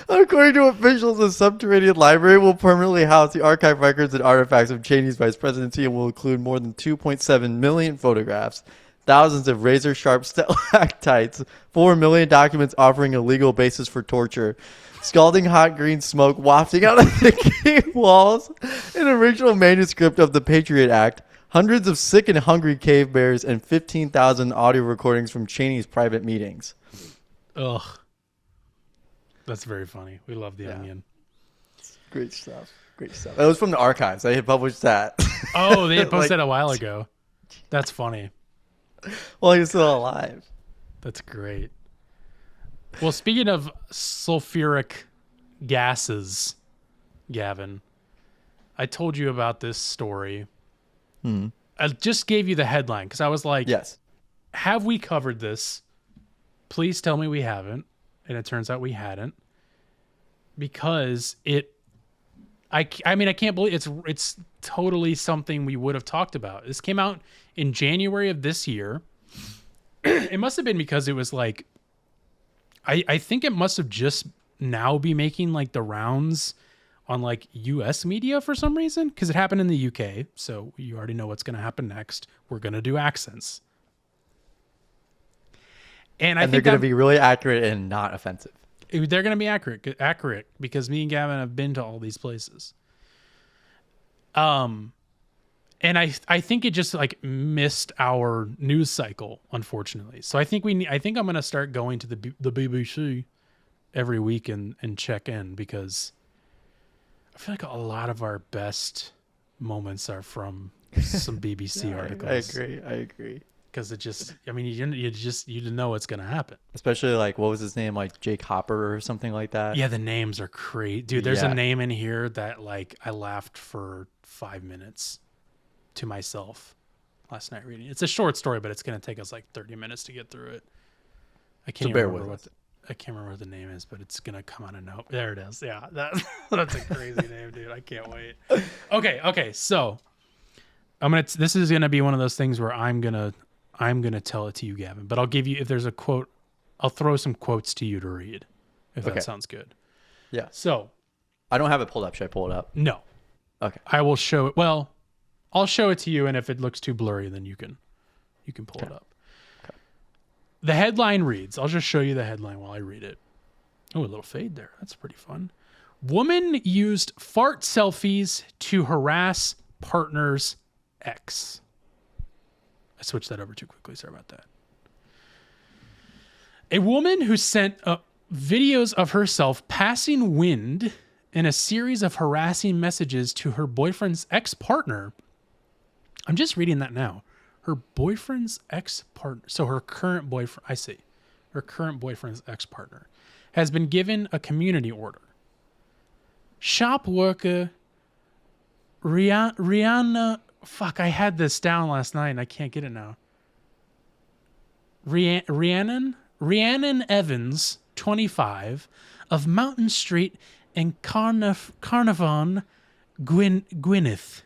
According to officials, the subterranean library will permanently house the archive records and artifacts of Cheney's vice presidency and will include more than 2.7 million photographs, thousands of razor-sharp stalactites, 4 million documents offering a legal basis for torture, scalding hot green smoke wafting out of the cave walls, an original manuscript of the Patriot Act, hundreds of sick and hungry cave bears, and 15,000 audio recordings from Cheney's private meetings. Ugh. That's very funny. We love The Onion. Great stuff. Great stuff. That was from the archives. They had published that. Oh, they had posted a while ago. That's funny. Well, he's still alive. That's great. Well, speaking of sulfuric gases, Gavin, I told you about this story. I just gave you the headline because I was like, yes. Have we covered this? Please tell me we haven't. And it turns out we hadn't. Because I mean, I can't believe it's totally something we would have talked about. This came out in January of this year. It must have been because it was like, I think it must have just now be making like the rounds on like US media for some reason. Because it happened in the UK. So you already know what's going to happen next. We're going to do accents. And I think they're going to be really accurate and not offensive. They're going to be accurate because me and Gavin have been to all these places. And And I think it just like missed our news cycle, unfortunately. So I think I think I'm gonna start going to the BBC every week and check in, because I feel like a lot of our best moments are from some BBC articles. I agree. Because it just, I mean, you know what's gonna happen. Especially like, what was his name? Like Jake Hopper or something like that. Yeah, the names are crazy, dude. There's Yeah. a name in here that like I laughed for 5 minutes to myself last night reading. It's a short story, but it's gonna take us like 30 minutes to get through it. I can't So bear remember with us. I can't remember what the name is, but it's gonna come out of no. There it is. Yeah, that's a crazy name, dude. I can't wait. Okay. So this is gonna be one of those things where I'm gonna tell it to you, Gavin. But I'll give you, if there's a quote, I'll throw some quotes to you to read, if Okay. that sounds good. Yeah. So I don't have it pulled up. Should I pull it up? no, Okay. I will show it. Well, I'll show it to you, and if it looks too blurry, then you can pull it up. Okay. The headline reads, I'll just show you the headline while I read it. Oh, a little fade there. That's pretty fun. Woman used fart selfies to harass partner's ex. I switched that over too quickly. Sorry about that. A woman who sent videos of herself passing wind in a series of harassing messages to her boyfriend's ex-partner. I'm just reading that now. Her boyfriend's ex-partner. So her current boyfriend, I see. Her current boyfriend's ex-partner has been given a community order. Shop worker Rihanna. Fuck, I had this down last night and I can't get it now. Rhiannon Evans, 25, of Mountain Street in Carnarvon, Gwynedd,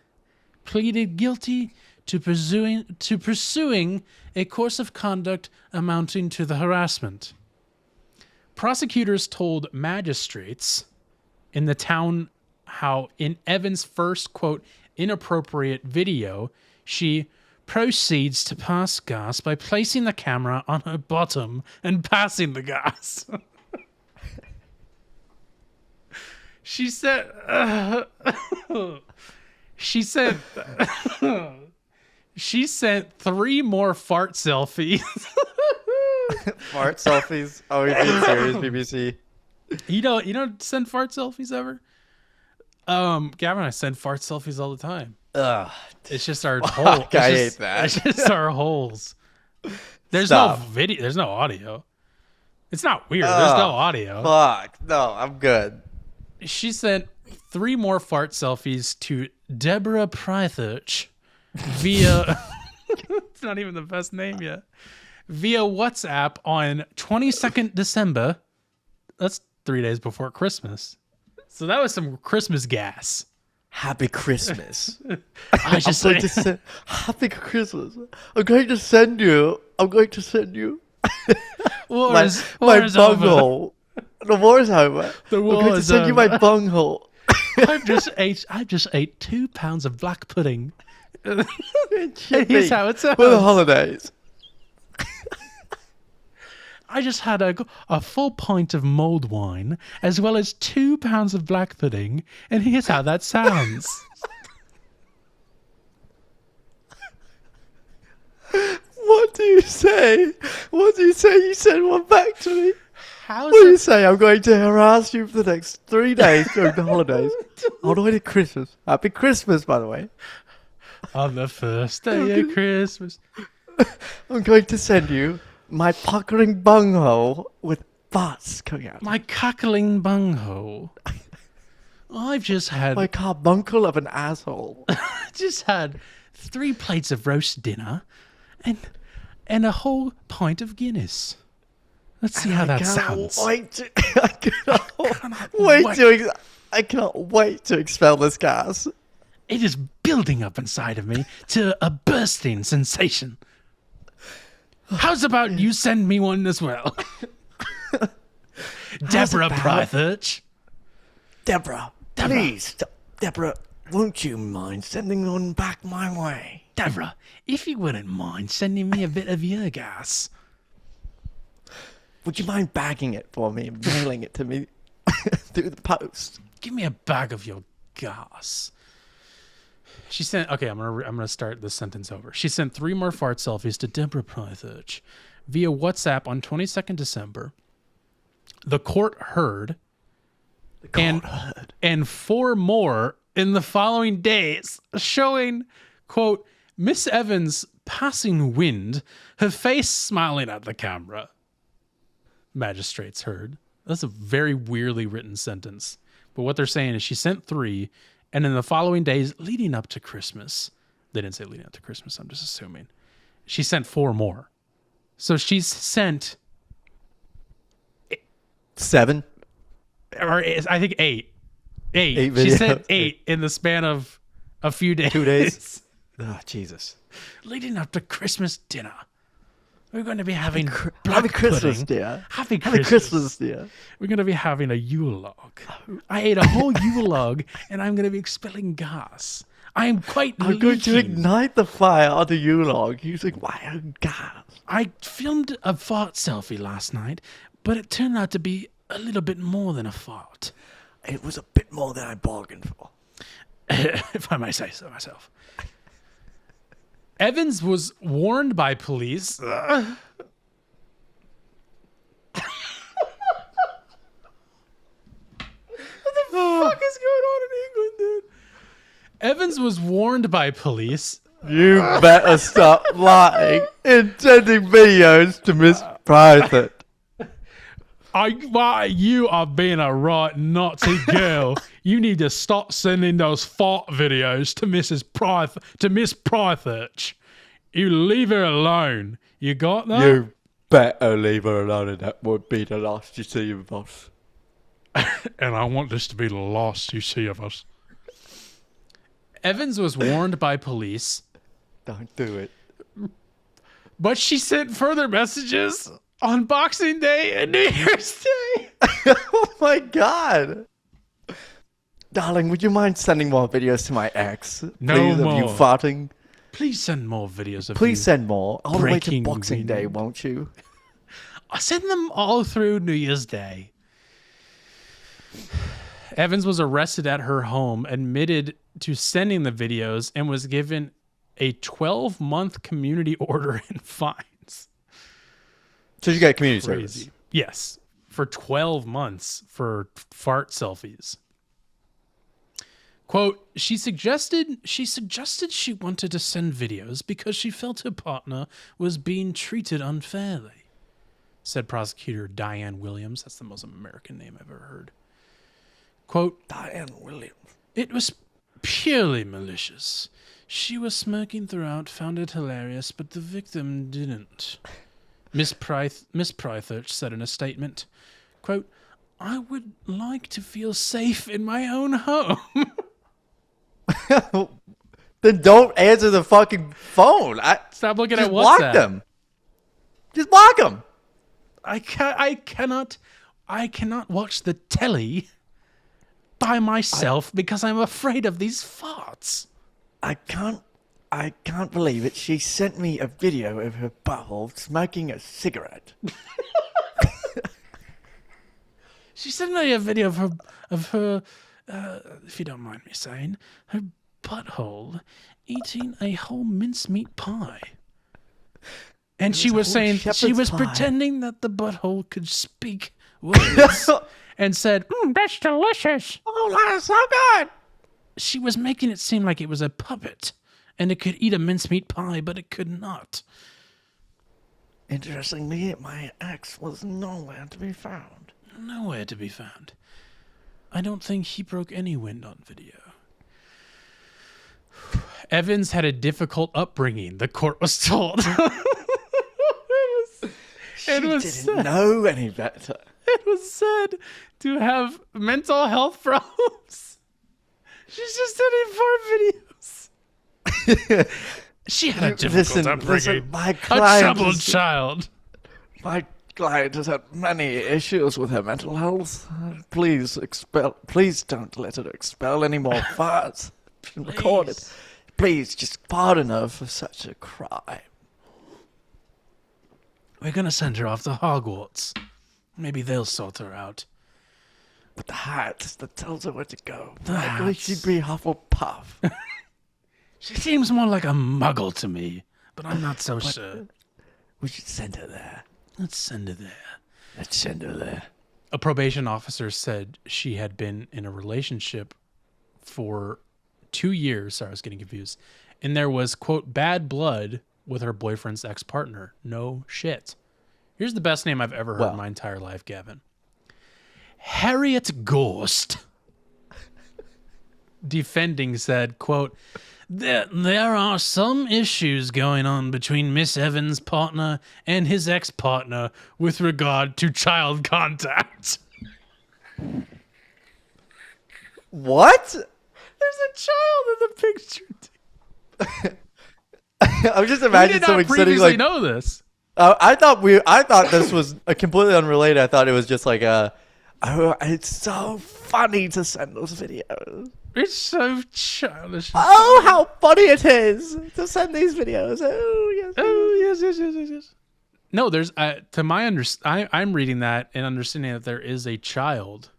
pleaded guilty to pursuing a course of conduct amounting to the harassment. Prosecutors told magistrates in the town how in Evans' first, quote, inappropriate video, she proceeds to pass gas by placing the camera on her bottom and passing the gas. She said she sent 3 more fart selfies. Fart selfies. Oh, you're being serious, BBC. You don't send fart selfies ever? Gavin and I send fart selfies all the time. Ugh. It's just our hole. I hate that. It's just our holes. There's Stop. no video. There's no audio. It's not weird. There's no audio. Fuck. No, I'm good. She sent 3 more fart selfies to Deborah Prythich via. It's not even the best name yet. Via WhatsApp on 22nd December. That's 3 days before Christmas. So that was some Christmas gas. Happy Christmas. I just I'm going to send Happy Christmas. I'm going to send you. war my is over. bunghole. The war's over. The I'm war going to is send you over. my bunghole. I just ate 2 pounds of black pudding. Here's how it sounds. For the holidays. I just had a full pint of mulled wine, as well as 2 pounds of black pudding, and here's how that sounds. What do you say? You send one back to me. How's What do you it? say? I'm going to harass you for the next 3 days during the holidays. All the way to Christmas. Happy Christmas, by the way. On the first day of Christmas. I'm going to send you my puckering bunghole with farts coming out. My cackling bunghole. I've just had My carbuncle of an asshole. 3 plates of roast dinner and a whole pint of Guinness. Let's see how that sounds. I cannot wait to expel this gas. It is building up inside of me to a bursting sensation. How's about you send me one as well? Deborah Prythich. Deborah, please. Deborah, won't you mind sending one back my way? Deborah, if you wouldn't mind sending me a bit of your gas. Would you mind bagging it for me and mailing it to me through the post? Give me a bag of your gas. She sent. Okay, I'm gonna start this sentence over. She sent 3 more fart selfies to Deborah Prythich via WhatsApp on 22nd December. The court heard, and 4 more in the following days, showing, quote, Miss Evans passing wind, her face smiling at the camera. Magistrates heard. That's a very weirdly written sentence. But what they're saying is she sent 3, and in the following days leading up to Christmas, they didn't say leading up to Christmas, I'm just assuming, she sent 4 more. So she's sent 7? Or I think 8. 8. Videos. She sent 8 in the span of a few days. 2 days? Oh, Jesus. Leading up to Christmas dinner. We're going to be having Happy Christmas, dear. Happy Happy Christmas, dear. We're going to be having a Yule log. I ate a whole Yule log, and I'm going to be expelling gas. I am quite I'm going to ignite the fire on the U-log using my own gas. I filmed a fart selfie last night, but it turned out to be a little bit more than a fart. It was a bit more than I bargained for. If I may say so myself. Evans was warned by police. What the fuck is going on in England, dude? Evans was warned by police. You better stop lying and sending videos to Miss Private. Why you are being a right Nazi girl. You need to stop sending those fart videos to Miss Prythich. You leave her alone. You got that? You better leave her alone, and that would be the last you see of us. And I want this to be the last you see of us. Evans was warned by police. Don't do it. But she sent further messages on Boxing Day and New Year's Day. Oh my God. Darling, would you mind sending more videos to my ex? No Please, more. Of you farting? Please send more videos of Please you. send more. All the way to breaking Boxing wind. Day, won't you? I'll send them all through New Year's Day. Evans was arrested at her home, admitted to sending the videos, and was given a 12-month community order and fines. So you got community Crazy. service. Yes, for 12 months for fart selfies. Quote, she suggested she wanted to send videos because she felt her partner was being treated unfairly, said prosecutor Diane Williams. That's the most American name I've ever heard. Quote, Diane Williams. it was purely malicious. She was smirking throughout, found it hilarious, but the victim didn't. Miss Prythich said in a statement, quote, I would like to feel safe in my own home. Then don't answer the fucking phone. Stop looking Just at block WhatsApp. them. Just block them. I cannot watch the telly by myself because I'm afraid of these farts. I can't believe it. She sent me a video of her butthole smoking a cigarette. She sent me a video of her, if you don't mind me saying, her butthole eating a whole mincemeat pie. And she was saying she shepherd's was pie. pretending that the butthole could speak words and said, "That's delicious." Oh, that is so good. She was making it seem like it was a puppet and it could eat a mincemeat pie, but it could not. Interestingly, my ex was nowhere to be found. Nowhere to be found. I don't think he broke any wind on video. Evans had a difficult upbringing, the court was told. She was didn't sad. know any better. It was said to have mental health problems. She's just sending fart videos. She had a difficult upbringing. my A client, troubled child. my client has had many issues with her mental health. Please don't let her expel any more farts. Recorded. Please just pardon her for such a crime. We're going to send her off to Hogwarts. Maybe they'll sort her out. But the hat that tells her where to go. The Likely hats. she'd be Hufflepuff. She seems more like a muggle to me, but I'm not so sure. We should send her there. Let's send her there. Let's send her there. A probation officer said she had been in a relationship for 2 years. Sorry, I was getting confused. And there was, quote, bad blood with her boyfriend's ex-partner. No shit. Here's the best name I've ever heard in my entire life, Gavin. Harriet Gorst. Defending said, quote, there are some issues going on between Miss Evans' partner and his ex-partner with regard to child contact. What? There's a child in the picture. I'm just We imagining did not someone sitting previously like. know this. I thought this was completely unrelated. I thought it was just like a. Oh, it's so funny to send those videos. It's so childish. Oh, how funny it is to send these videos. Oh, yes. Oh, yes. No, there's to my I'm reading that and understanding that there is a child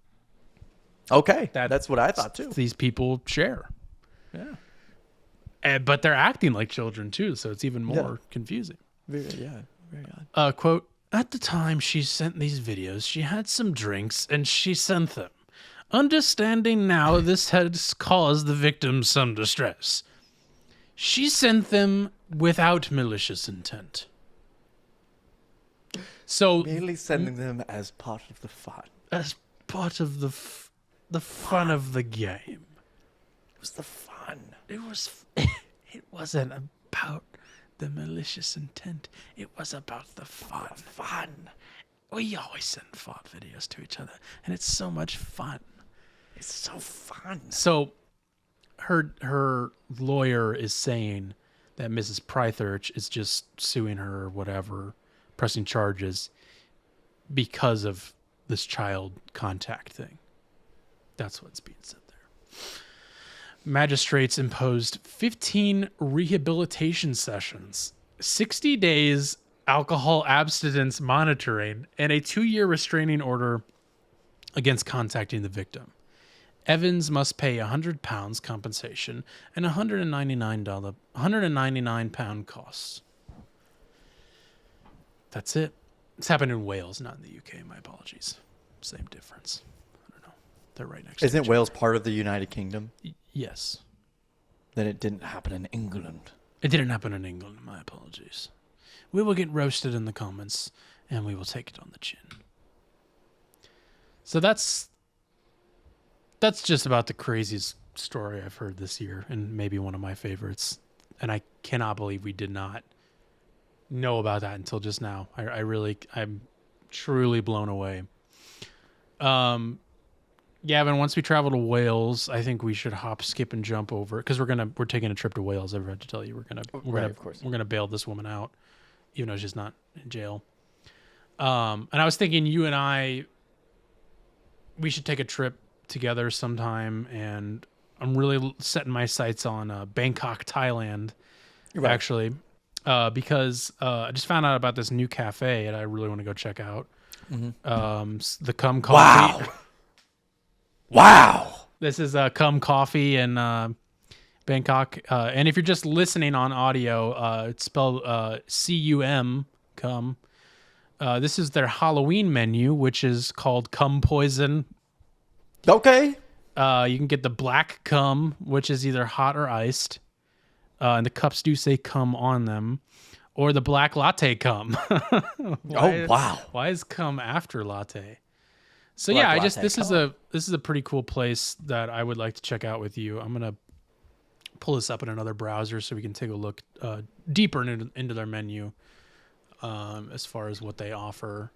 Okay, that's what I thought too. these people share. Yeah. But they're acting like children too, so it's even more Yeah. confusing. Very odd. Quote, at the time she sent these videos, she had some drinks and she sent them. Understanding now this has caused the victim some distress. She sent them without malicious intent. So, Merely sending them as part of the fun. as part of the fun of the game, It was the fun. it wasn't about the malicious intent. It was about the fun. We always send fart videos to each other, and it's so much fun. It's so fun. So, her lawyer is saying that Mrs. Prythurch is just suing her or whatever, pressing charges because of this child contact thing. That's what's being said there. Magistrates imposed 15 rehabilitation sessions, 60 days alcohol abstinence monitoring, and a 2-year restraining order against contacting the victim. Evans must pay £100 compensation and £199 costs. That's it. It's happened in Wales, not in the UK. My apologies. Same difference. I don't know. They're right next to Isn't each Wales part of the United Kingdom? other. Yes. Then it didn't happen in England. It didn't happen in England. My apologies. We will get roasted in the comments, and we will take it on the chin. So that's just about the craziest story I've heard this year, and maybe one of my favorites. And I cannot believe we did not know about that until just now. I'm truly blown away. Gavin, once we travel to Wales, I think we should hop, skip, and jump over because we're taking a trip to Wales. I forgot to tell you we're gonna bail this woman out, even though she's not in jail. And I was thinking you and we should take a trip together sometime, and I'm really setting my sights on Bangkok, Thailand, actually, because I just found out about this new cafe and I really want to go check out. The Cum Coffee. Wow. This is Cum Coffee in Bangkok. And if you're just listening on audio, it's spelled C-U-M, Cum. This is their Halloween menu, which is called Cum Poison. Okay. You can get the black cum, which is either hot or iced. And the cups do say cum on them. Or the black latte cum. Wow. Why is cum after latte? So Black yeah, latte this is a pretty cool place that I would like to check out with you. I'm gonna pull this up in another browser so we can take a look deeper into their menu as far as what they offer.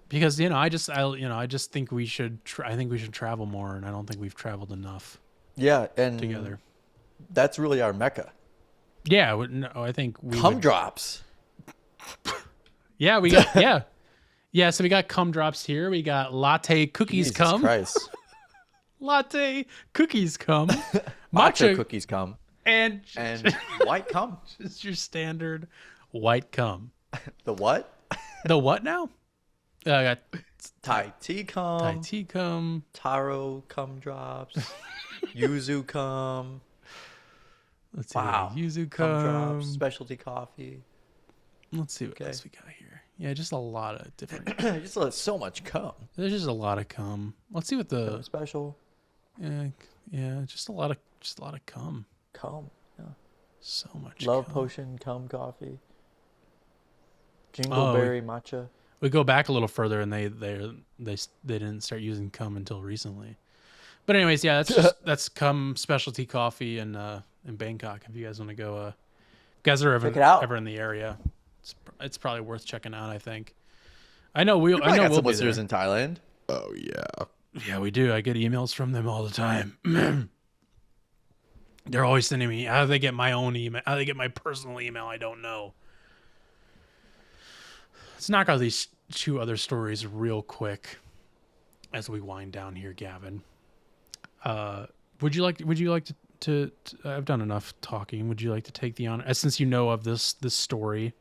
Because I just think we should. I think we should travel more, and I don't think we've traveled enough. Yeah, and together. That's really our mecca. Yeah, I think we Cum drops. Yeah, we got yeah. So we got cum drops here. We got latte cookies Jesus cum. Christ. Latte cookies cum. Matcha cookies cum. and White cum. just your standard white cum. The what? The what now? I got Thai tea cum. Thai tea cum. Taro cum drops. Yuzu cum. Let's see. Wow. Yuzu Cum cum. drops, specialty coffee. Let's see what Okay. else we got here. Yeah, just a lot of different. Just let so much cum. There's just a lot of cum. Let's see what the. Special Yeah, just a lot of cum. cum. Yeah. So much. Love cum. potion cum coffee. Jingleberry matcha. We go back a little further, and they didn't start using cum until recently. But anyways, yeah, that's cum specialty coffee in Bangkok. If you guys want to go, if you guys are Check it out. ever in the area, it's probably worth checking out. I think. I know I know we'll some be listeners there. in Thailand. Oh yeah. Yeah, we do. I get emails from them all the time. They're always sending me. How do they get my own email? How do they get my personal email? I don't know. Let's knock out these two other stories real quick as we wind down here, Gavin. Would you like to I've done enough talking. Would you like to take the honor, since you know of this story,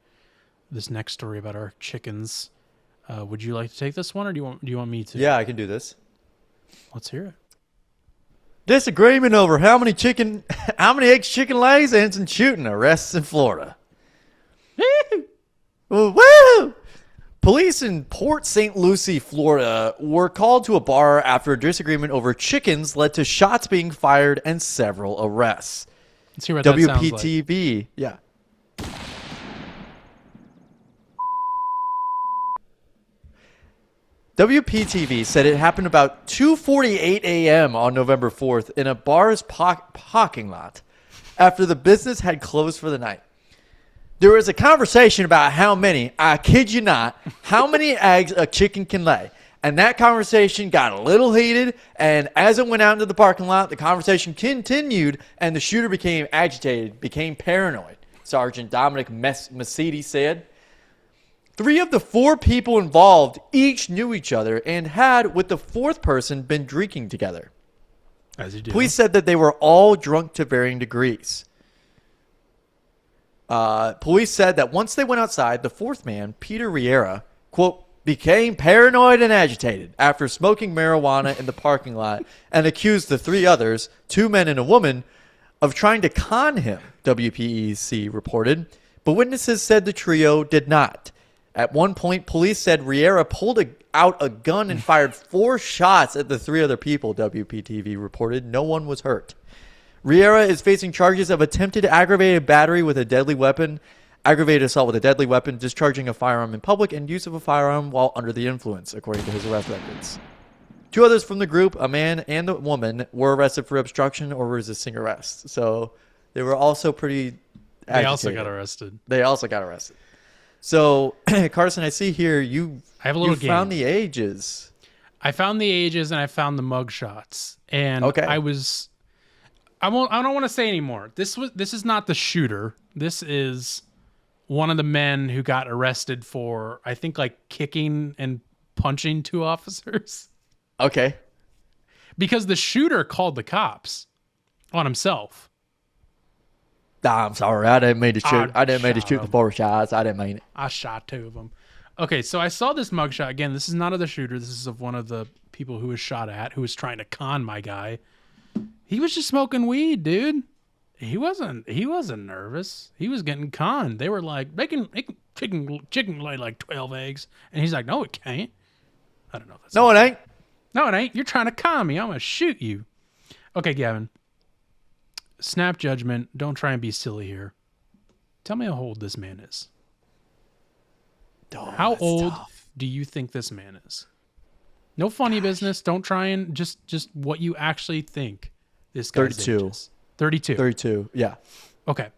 this next story about our chickens? Would you like to take this one, or do you want me to? Yeah, I can do this. Let's hear it. Disagreement over how many eggs chicken lays ends in shooting arrests in Florida. Woo! Police in Port St. Lucie, Florida, were called to a bar after a disagreement over chickens led to shots being fired and several arrests. Let's hear what that sounds like. WPTV, yeah. WPTV said it happened about 2:48 a.m. on November 4th in a bar's parking lot after the business had closed for the night. There was a conversation about how many, I kid you not, how many eggs a chicken can lay. And that conversation got a little heated, and as it went out into the parking lot, the conversation continued, and the shooter became agitated, became paranoid, Sergeant Dominic Mercedes said. 3 of the 4 people involved each knew each other and had, with the 4th person, been drinking together. As you do. Police said that they were all drunk to varying degrees. Police said that once they went outside, the 4th man, Peter Riera, quote, became paranoid and agitated after smoking marijuana in the parking lot and accused the 3 others, 2 men and a woman, of trying to con him, WPEC reported. But witnesses said the trio did not. At one point, police said Riera pulled out a gun and fired 4 shots at the 3 other people, WPTV reported. No one was hurt. Riera is facing charges of attempted aggravated battery with a deadly weapon, aggravated assault with a deadly weapon, discharging a firearm in public, and use of a firearm while under the influence, according to his arrest records. 2 others from the group, a man and a woman, were arrested for obstruction or resisting arrest. So they were also pretty agitated. They also got arrested. They also got arrested. So, Carson, I see here you I have a little you game. found the ages. I found the ages and I found the mug shots. And Okay. I don't want to say anymore. This is not the shooter. This is one of the men who got arrested for, I think, like kicking and punching 2 officers. Okay. Because the shooter called the cops on himself. Nah, I'm sorry. I didn't mean to shoot. I didn't mean to shot shoot the him. 4 shots. I didn't mean it. I shot 2 of them. Okay, so I saw this mugshot. Again, this is not of the shooter. This is of one of the people who was shot at, who was trying to con my guy. He was just smoking weed, dude. He wasn't nervous. He was getting conned. They were like, chicken lay like 12 eggs. And he's like, no, it can't. I don't know. If that's No, it ain't. No, it ain't. You're trying to con me. I'm going to shoot you. Okay, Gavin. Snap judgment. Don't try and be silly here. Tell me how old this man is. Oh, How that's old tough. do you think this man is? No funny business. Don't try and just what you actually think this guy's 32. age is. 32. 32. Yeah. Okay.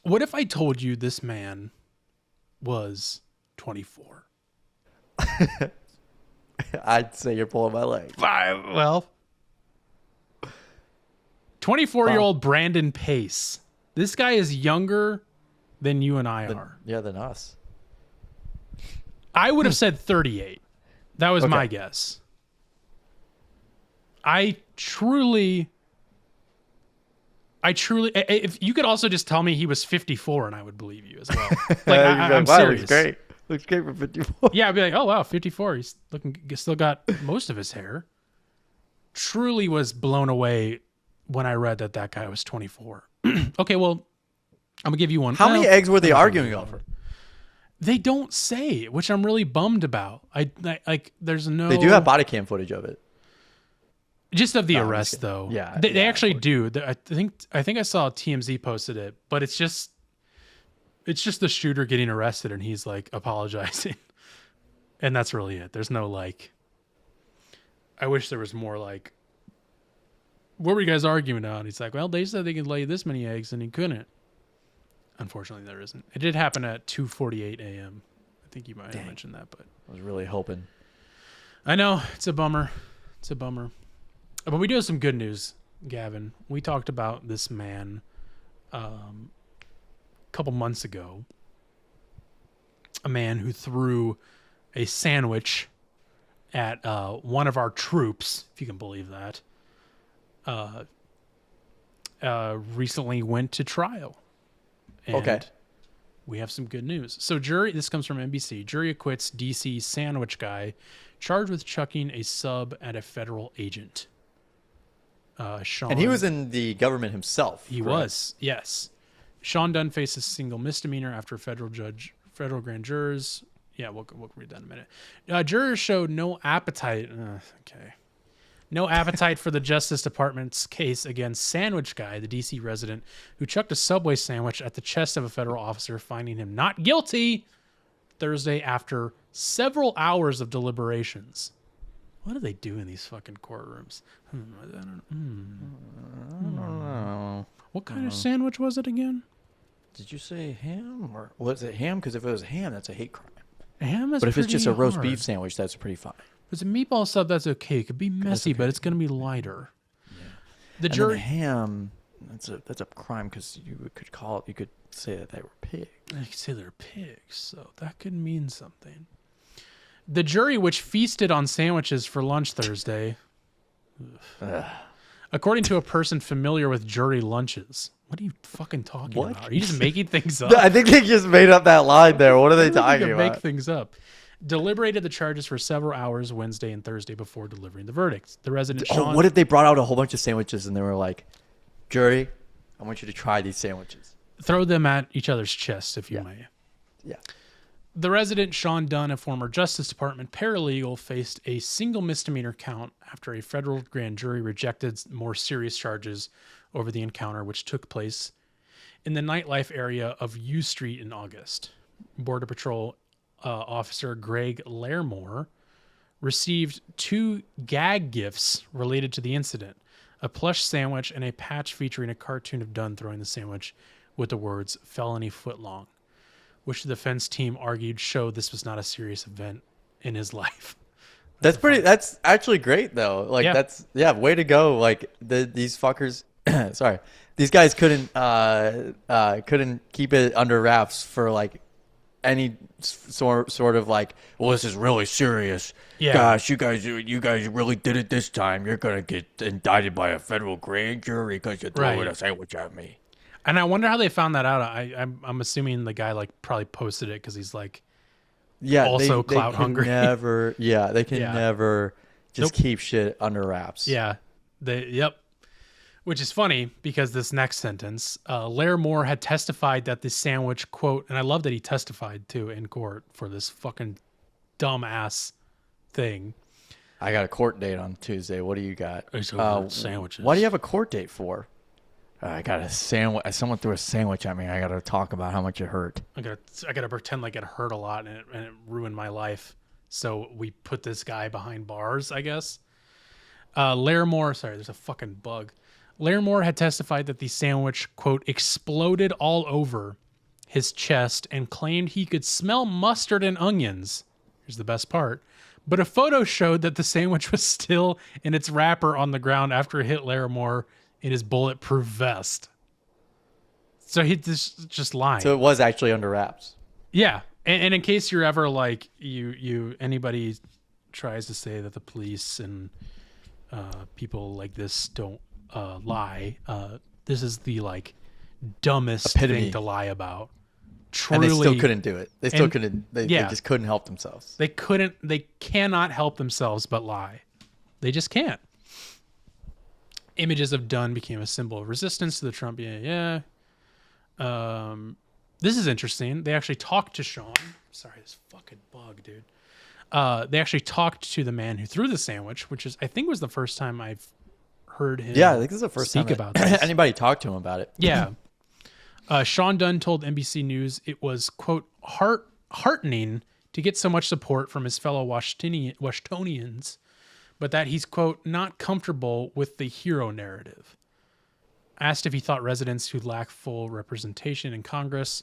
What if I told you this man was 24? I'd say you're pulling my leg. Well, 24-year-old Brandon Pace. This guy is younger than you and I are. Yeah, than us. I would have said 38. That was my Okay. guess. I truly, if you could also just tell me he was 54 and I would believe you as well. Like, I'm wow, serious. Looks great. Looks great for 54. Yeah, I'd be like, oh wow, 54. He's still got most of his hair. Truly was blown away when I read that guy was 24. Okay, well, I'm gonna give you one. How many Well, eggs were they I'm not arguing gonna give you over? one. They don't say, which I'm really bummed about. I like. There's no. They do have body cam footage of it. Just of the No, I'm arrest, just though. kidding. Yeah, they yeah, actually of do. I think I saw TMZ posted it, but it's just the shooter getting arrested and he's like apologizing, and that's really it. There's no like. I wish there was more like. What were you guys arguing on? He's like, well, they said they could lay this many eggs and he couldn't. Unfortunately, there isn't. It did happen at 2:48 a.m. I think you might have mentioned that, but I was really hoping. I know it's a bummer. It's a bummer. But we do have some good news, Gavin. We talked about this man a couple months ago. A man who threw a sandwich at one of our troops, if you can believe that. Recently went to trial. And Okay. we have some good news. So this comes from NBC. Jury acquits DC sandwich guy charged with chucking a sub at a federal agent. Sean, And he was in the government himself. He correct? was, yes. Sean Dunn faces a single misdemeanor after federal grand jurors. Yeah, we'll read that in a minute. Jurors showed no appetite. No appetite for the Justice Department's case against Sandwich Guy, the D.C. resident who chucked a Subway sandwich at the chest of a federal officer, finding him not guilty Thursday after several hours of deliberations. What do they do in these fucking courtrooms? What kind of sandwich was it again? Did you say ham or was it ham? Because if it was ham, that's a hate crime. Ham is But if it's just a pretty roast hard. beef sandwich, that's pretty fine. If it's a meatball sub, that's okay. It could be messy, but it's going to be lighter. Yeah. The And then jury. ham. That's a crime because you could say that they were pigs. I could say they're pigs, so that could mean something. The jury, which feasted on sandwiches for lunch Thursday, according to a person familiar with jury lunches. What are you fucking talking What? about? Are you just making things up? I think they just made up that line there. What are they You talking can about? make things up. Deliberated the charges for several hours Wednesday and Thursday before delivering the verdicts. The resident Sean. Oh, what if they brought out a whole bunch of sandwiches and they were like, jury, I want you to try these sandwiches. Throw them at each other's chests, if you Yeah. may. Yeah. The resident, Sean Dunn, a former Justice Department paralegal, faced a single misdemeanor count after a federal grand jury rejected more serious charges over the encounter, which took place in the nightlife area of U Street in August. Border Patrol officer Greg Lairmore received 2 gag gifts related to the incident, a plush sandwich and a patch featuring a cartoon of Dunn throwing the sandwich with the words "felony footlong," which the defense team argued showed this was not a serious event in his life. That's actually great though. Like Yeah. way to go. Like these fuckers, sorry, these guys couldn't keep it under wraps for like any sort of like, well, this is really serious. Yeah. Gosh, you guys really did it this time. You're gonna get indicted by a federal grand jury because you're throwing Right. a sandwich at me. And I wonder how they found that out. I'm assuming the guy like probably posted it because he's like, Yeah, Also they clout can hungry. Never, yeah, they can Yeah. never just Nope. keep shit under wraps. yeah, which is funny because this next sentence, Lairmore had testified that the sandwich, quote, and I love that he testified too in court for this fucking dumbass thing. I got a court date on Tuesday. What do you got? It's over sandwiches. What do you have a court date for? I got a sandwich. Someone threw a sandwich at me. I got to talk about how much it hurt. I gotta pretend like it hurt a lot and it ruined my life. So we put this guy behind bars, I guess. Lairmore, sorry, there's a fucking bug. Lairmore had testified that the sandwich, quote, exploded all over his chest and claimed he could smell mustard and onions. Here's the best part. But a photo showed that the sandwich was still in its wrapper on the ground after it hit Lairmore in his bulletproof vest. So he just lying. So it was actually under wraps. Yeah, and in case you're ever like anybody tries to say that the police and people like this don't lie, this is the like dumbest Epitome. thing to lie about. Truly, And they still couldn't do it. They still and- couldn't. They yeah. just couldn't help themselves. They cannot help themselves but lie. They just can't. Images of Dunn became a symbol of resistance to the Trump. Yeah. This is interesting. They actually talked to Sean. Sorry, this fucking bug, dude. They actually talked to the man who threw the sandwich, which I think was the first time I've heard him. Yeah, I think this is the first speak time about this. anybody talked to him about it. Yeah. Sean Dunn told NBC News it was, quote, heartening to get so much support from his fellow Washingtonians, but that he's, quote, not comfortable with the hero narrative. Asked if he thought residents who lack full representation in Congress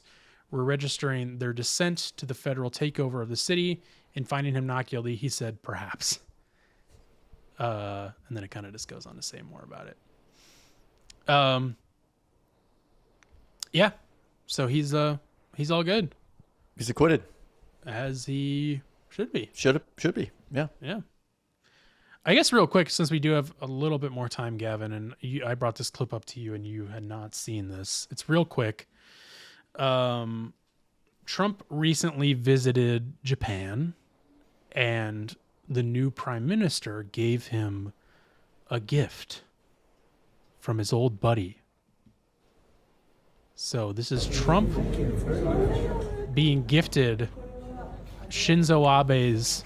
were registering their dissent to the federal takeover of the city and finding him not guilty, he said, perhaps. And then it kind of just goes on to say more about it. Yeah. So he's all good. He's acquitted. As he should be. Should be. Yeah. Yeah. I guess real quick, since we do have a little bit more time, Gavin, and I brought this clip up to you and you had not seen this. It's real quick. Trump recently visited Japan, and the new prime minister gave him a gift from his old buddy. So this is Trump being gifted Shinzo Abe's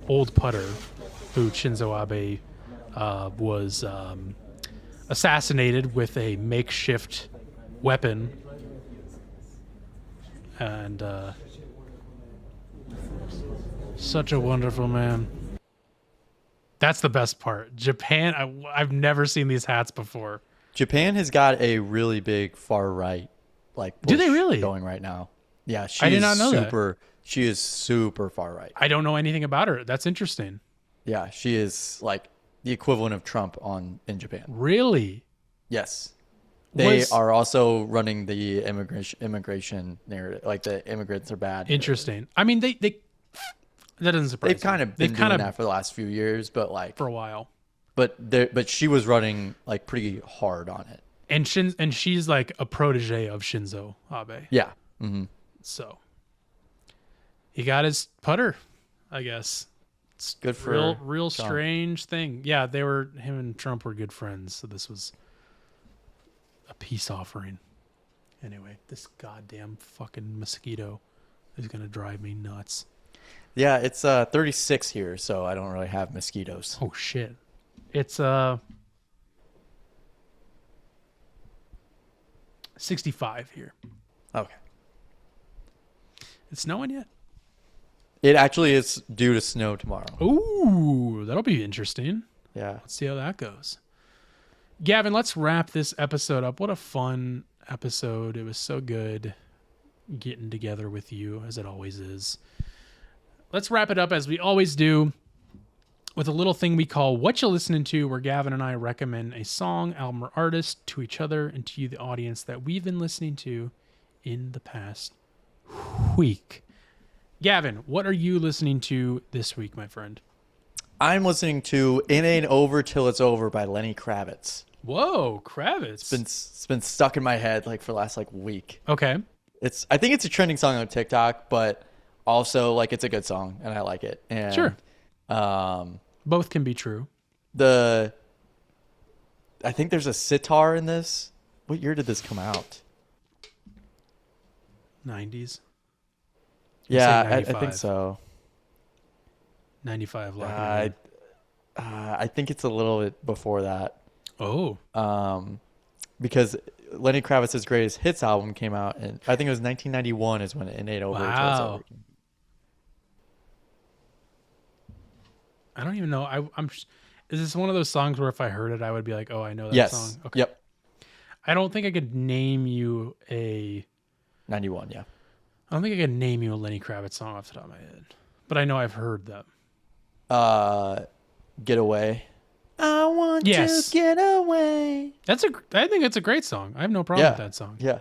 old putter, who Shinzo Abe was assassinated with a makeshift weapon. And such a wonderful man. That's the best part. Japan, I've never seen these hats before. Japan has got a really big far right, like, do they really going right now? Yeah, I did not know that. She is super far right. I don't know anything about her. That's interesting. Yeah, she is like the equivalent of Trump in Japan. Really? Yes. They are also running the immigration narrative. Like, the immigrants are bad. Interesting. I mean, they that doesn't surprise me. They've kind of been doing that for the last few years, but like for a while. But she was running like pretty hard on it. And she's like a protege of Shinzo Abe. Yeah. Mm-hmm. So he got his putter, I guess. It's good for real strange thing. Yeah, him and Trump were good friends, so this was a peace offering. Anyway, this goddamn fucking mosquito is gonna drive me nuts. Yeah, it's 36 here, so I don't really have mosquitoes. Oh shit. It's 65 here. Okay. It's snowing yet? It actually is due to snow tomorrow. Ooh, that'll be interesting. Yeah. Let's see how that goes. Gavin, let's wrap this episode up. What a fun episode. It was so good getting together with you, as it always is. Let's wrap it up as we always do with a little thing we call Whatcha Listening To, where Gavin and I recommend a song, album, or artist to each other and to you, the audience, that we've been listening to in the past week. Gavin, what are you listening to this week, my friend? I'm listening to "It Ain't Over Till It's Over" by Lenny Kravitz. Whoa, Kravitz! It's been stuck in my head like for the last week. Okay. I think it's a trending song on TikTok, but also like it's a good song and I like it. And, sure. Both can be true. I think there's a sitar in this. What year did this come out? 90s. Yeah, I think so. 95. I think it's a little bit before that. Oh. Because Lenny Kravitz's Greatest Hits album came out, and I think it was 1991 is when it ain't over. Wow. I don't even know. Is this one of those songs where if I heard it, I would be like, "Oh, I know that song." Okay. Yep. I don't think I could name you a 91. Yeah. I don't think I could name you a Lenny Kravitz song off the top of my head, but I know I've heard them. Get Away. I want to get away. I think it's a great song. I have no problem with that song. Yeah.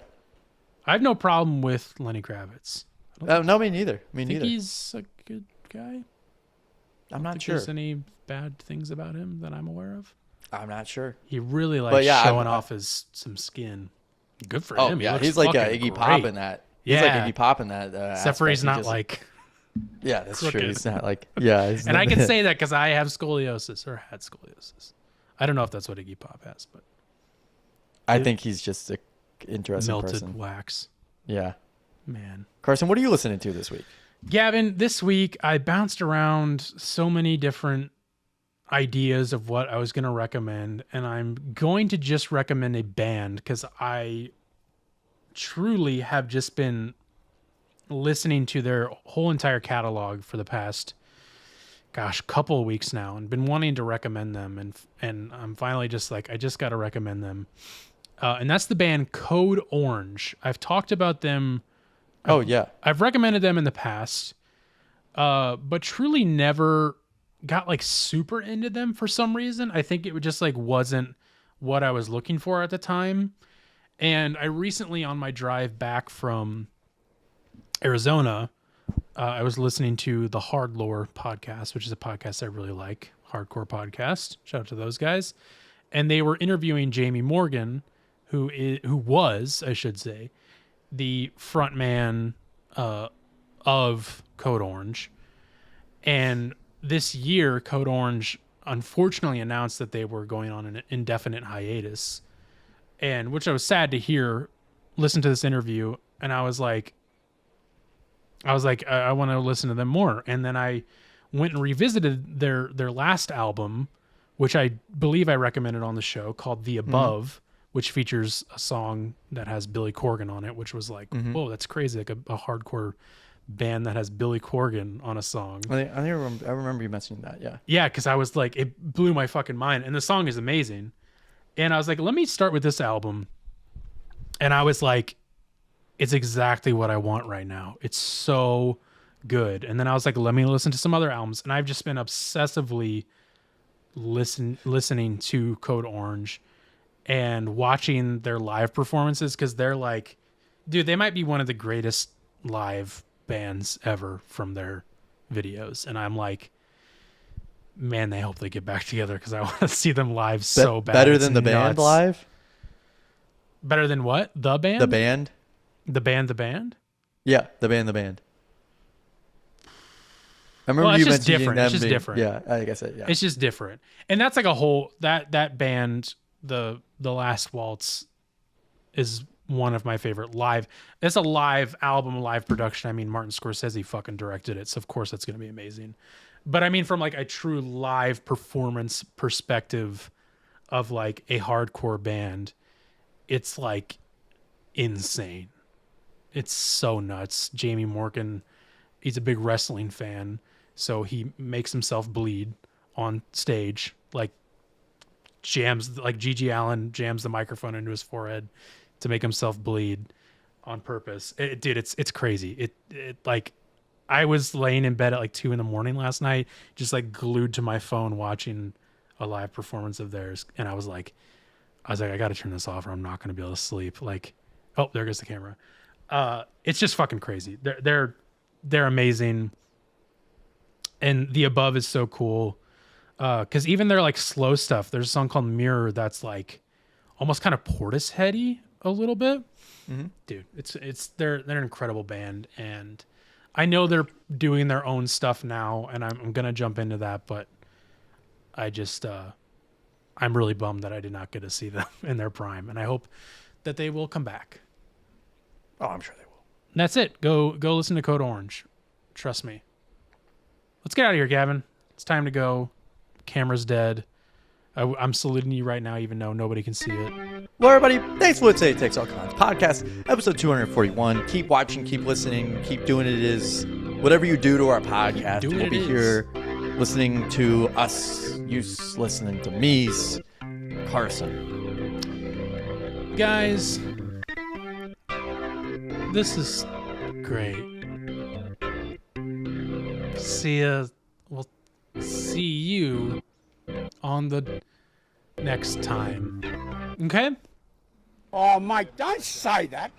I have no problem with Lenny Kravitz. No, me neither. I think he's a good guy. I'm not sure. There's any bad things about him that I'm aware of? I'm not sure. He really likes showing off some skin. Good for him. Yeah, he's like Iggy Pop in that. He's like Iggy Pop in that. Except for he's not like. Yeah, that's crooked. True. He's not like. Yeah. And I can say that because I have scoliosis or had scoliosis. I don't know if that's what Iggy Pop has, but I think he's just a interesting melted person. wax. Yeah. Man. Carson, what are you listening to this week? Gavin, this week I bounced around so many different ideas of what I was going to recommend, and I'm going to just recommend a band because I truly have just been listening to their whole entire catalog for the past couple of weeks now, and been wanting to recommend them, and I'm finally just like, I just got to recommend them. And that's the band Code Orange. I've talked about them. Oh yeah. I've recommended them in the past, but truly never got like super into them for some reason. I think it would just like wasn't what I was looking for at the time. And I recently, on my drive back from Arizona, I was listening to the Hard Lore podcast, which is a podcast I really like, hardcore podcast. Shout out to those guys. And they were interviewing Jamie Morgan, who was, I should say, the front man of Code Orange. And this year, Code Orange unfortunately announced that they were going on an indefinite hiatus, and which I was sad to hear. Listen to this interview, and I was like, I want to listen to them more. And then I went and revisited their last album, which I believe I recommended on the show, called The Above, which features a song that has Billy Corgan on it, which was like, whoa, that's crazy. Like a hardcore band that has Billy Corgan on a song. I remember you mentioning that. Yeah. Yeah. Cause I was like, it blew my fucking mind, and the song is amazing. And I was like, let me start with this album. And I was like, it's exactly what I want right now. It's so good. And then I was like, let me listen to some other albums. And I've just been obsessively listening to Code Orange and watching their live performances, because they're like, dude, they might be one of the greatest live bands ever from their videos. And I'm like, man, they hope they get back together, because I want to see them live so bad. Better It's than the band nuts. live? Better than what? The band? The band? The band? Yeah, the band. I remember Well, it's you just mentioning different. them It's just being- different. Yeah, I guess it. Yeah. It's just different. And that's like a whole, that band, the Last Waltz, is one of my favorite live. It's a live album, live production. I mean, Martin Scorsese fucking directed it, so of course that's going to be amazing. But I mean, from like a true live performance perspective of like a hardcore band, it's like insane. It's so nuts. Jamie Morgan, he's a big wrestling fan, so he makes himself bleed on stage, like jams, like Gigi Allen jams the microphone into his forehead to make himself bleed on purpose. Dude, it's crazy. It like, I was laying in bed at like 2 a.m. last night, just like glued to my phone watching a live performance of theirs, and I was like, I got to turn this off, or I'm not going to be able to sleep. Like, oh, there goes the camera. It's just fucking crazy. They're amazing, and The Above is so cool. Because even their like slow stuff, there's a song called Mirror that's like almost kind of Portishead-y a little bit. Dude, they're an incredible band, and I know they're doing their own stuff now, and I'm gonna jump into that, but I just I'm really bummed that I did not get to see them in their prime, and I hope that they will come back. Oh, I'm sure they will. And that's it. Go listen to Code Orange. Trust me. Let's get out of here, Gavin. It's time to go. Camera's dead. I'm saluting you right now, even though nobody can see it. Well, everybody, thanks for Let's Say It Takes All Kinds podcast, episode 241. Keep watching, keep listening, keep doing it is whatever you do to our podcast. We'll be here listening to us, you listening to me's Carson. Guys, this is great. We'll see you on the next time. Okay? Oh, Mike, don't say that.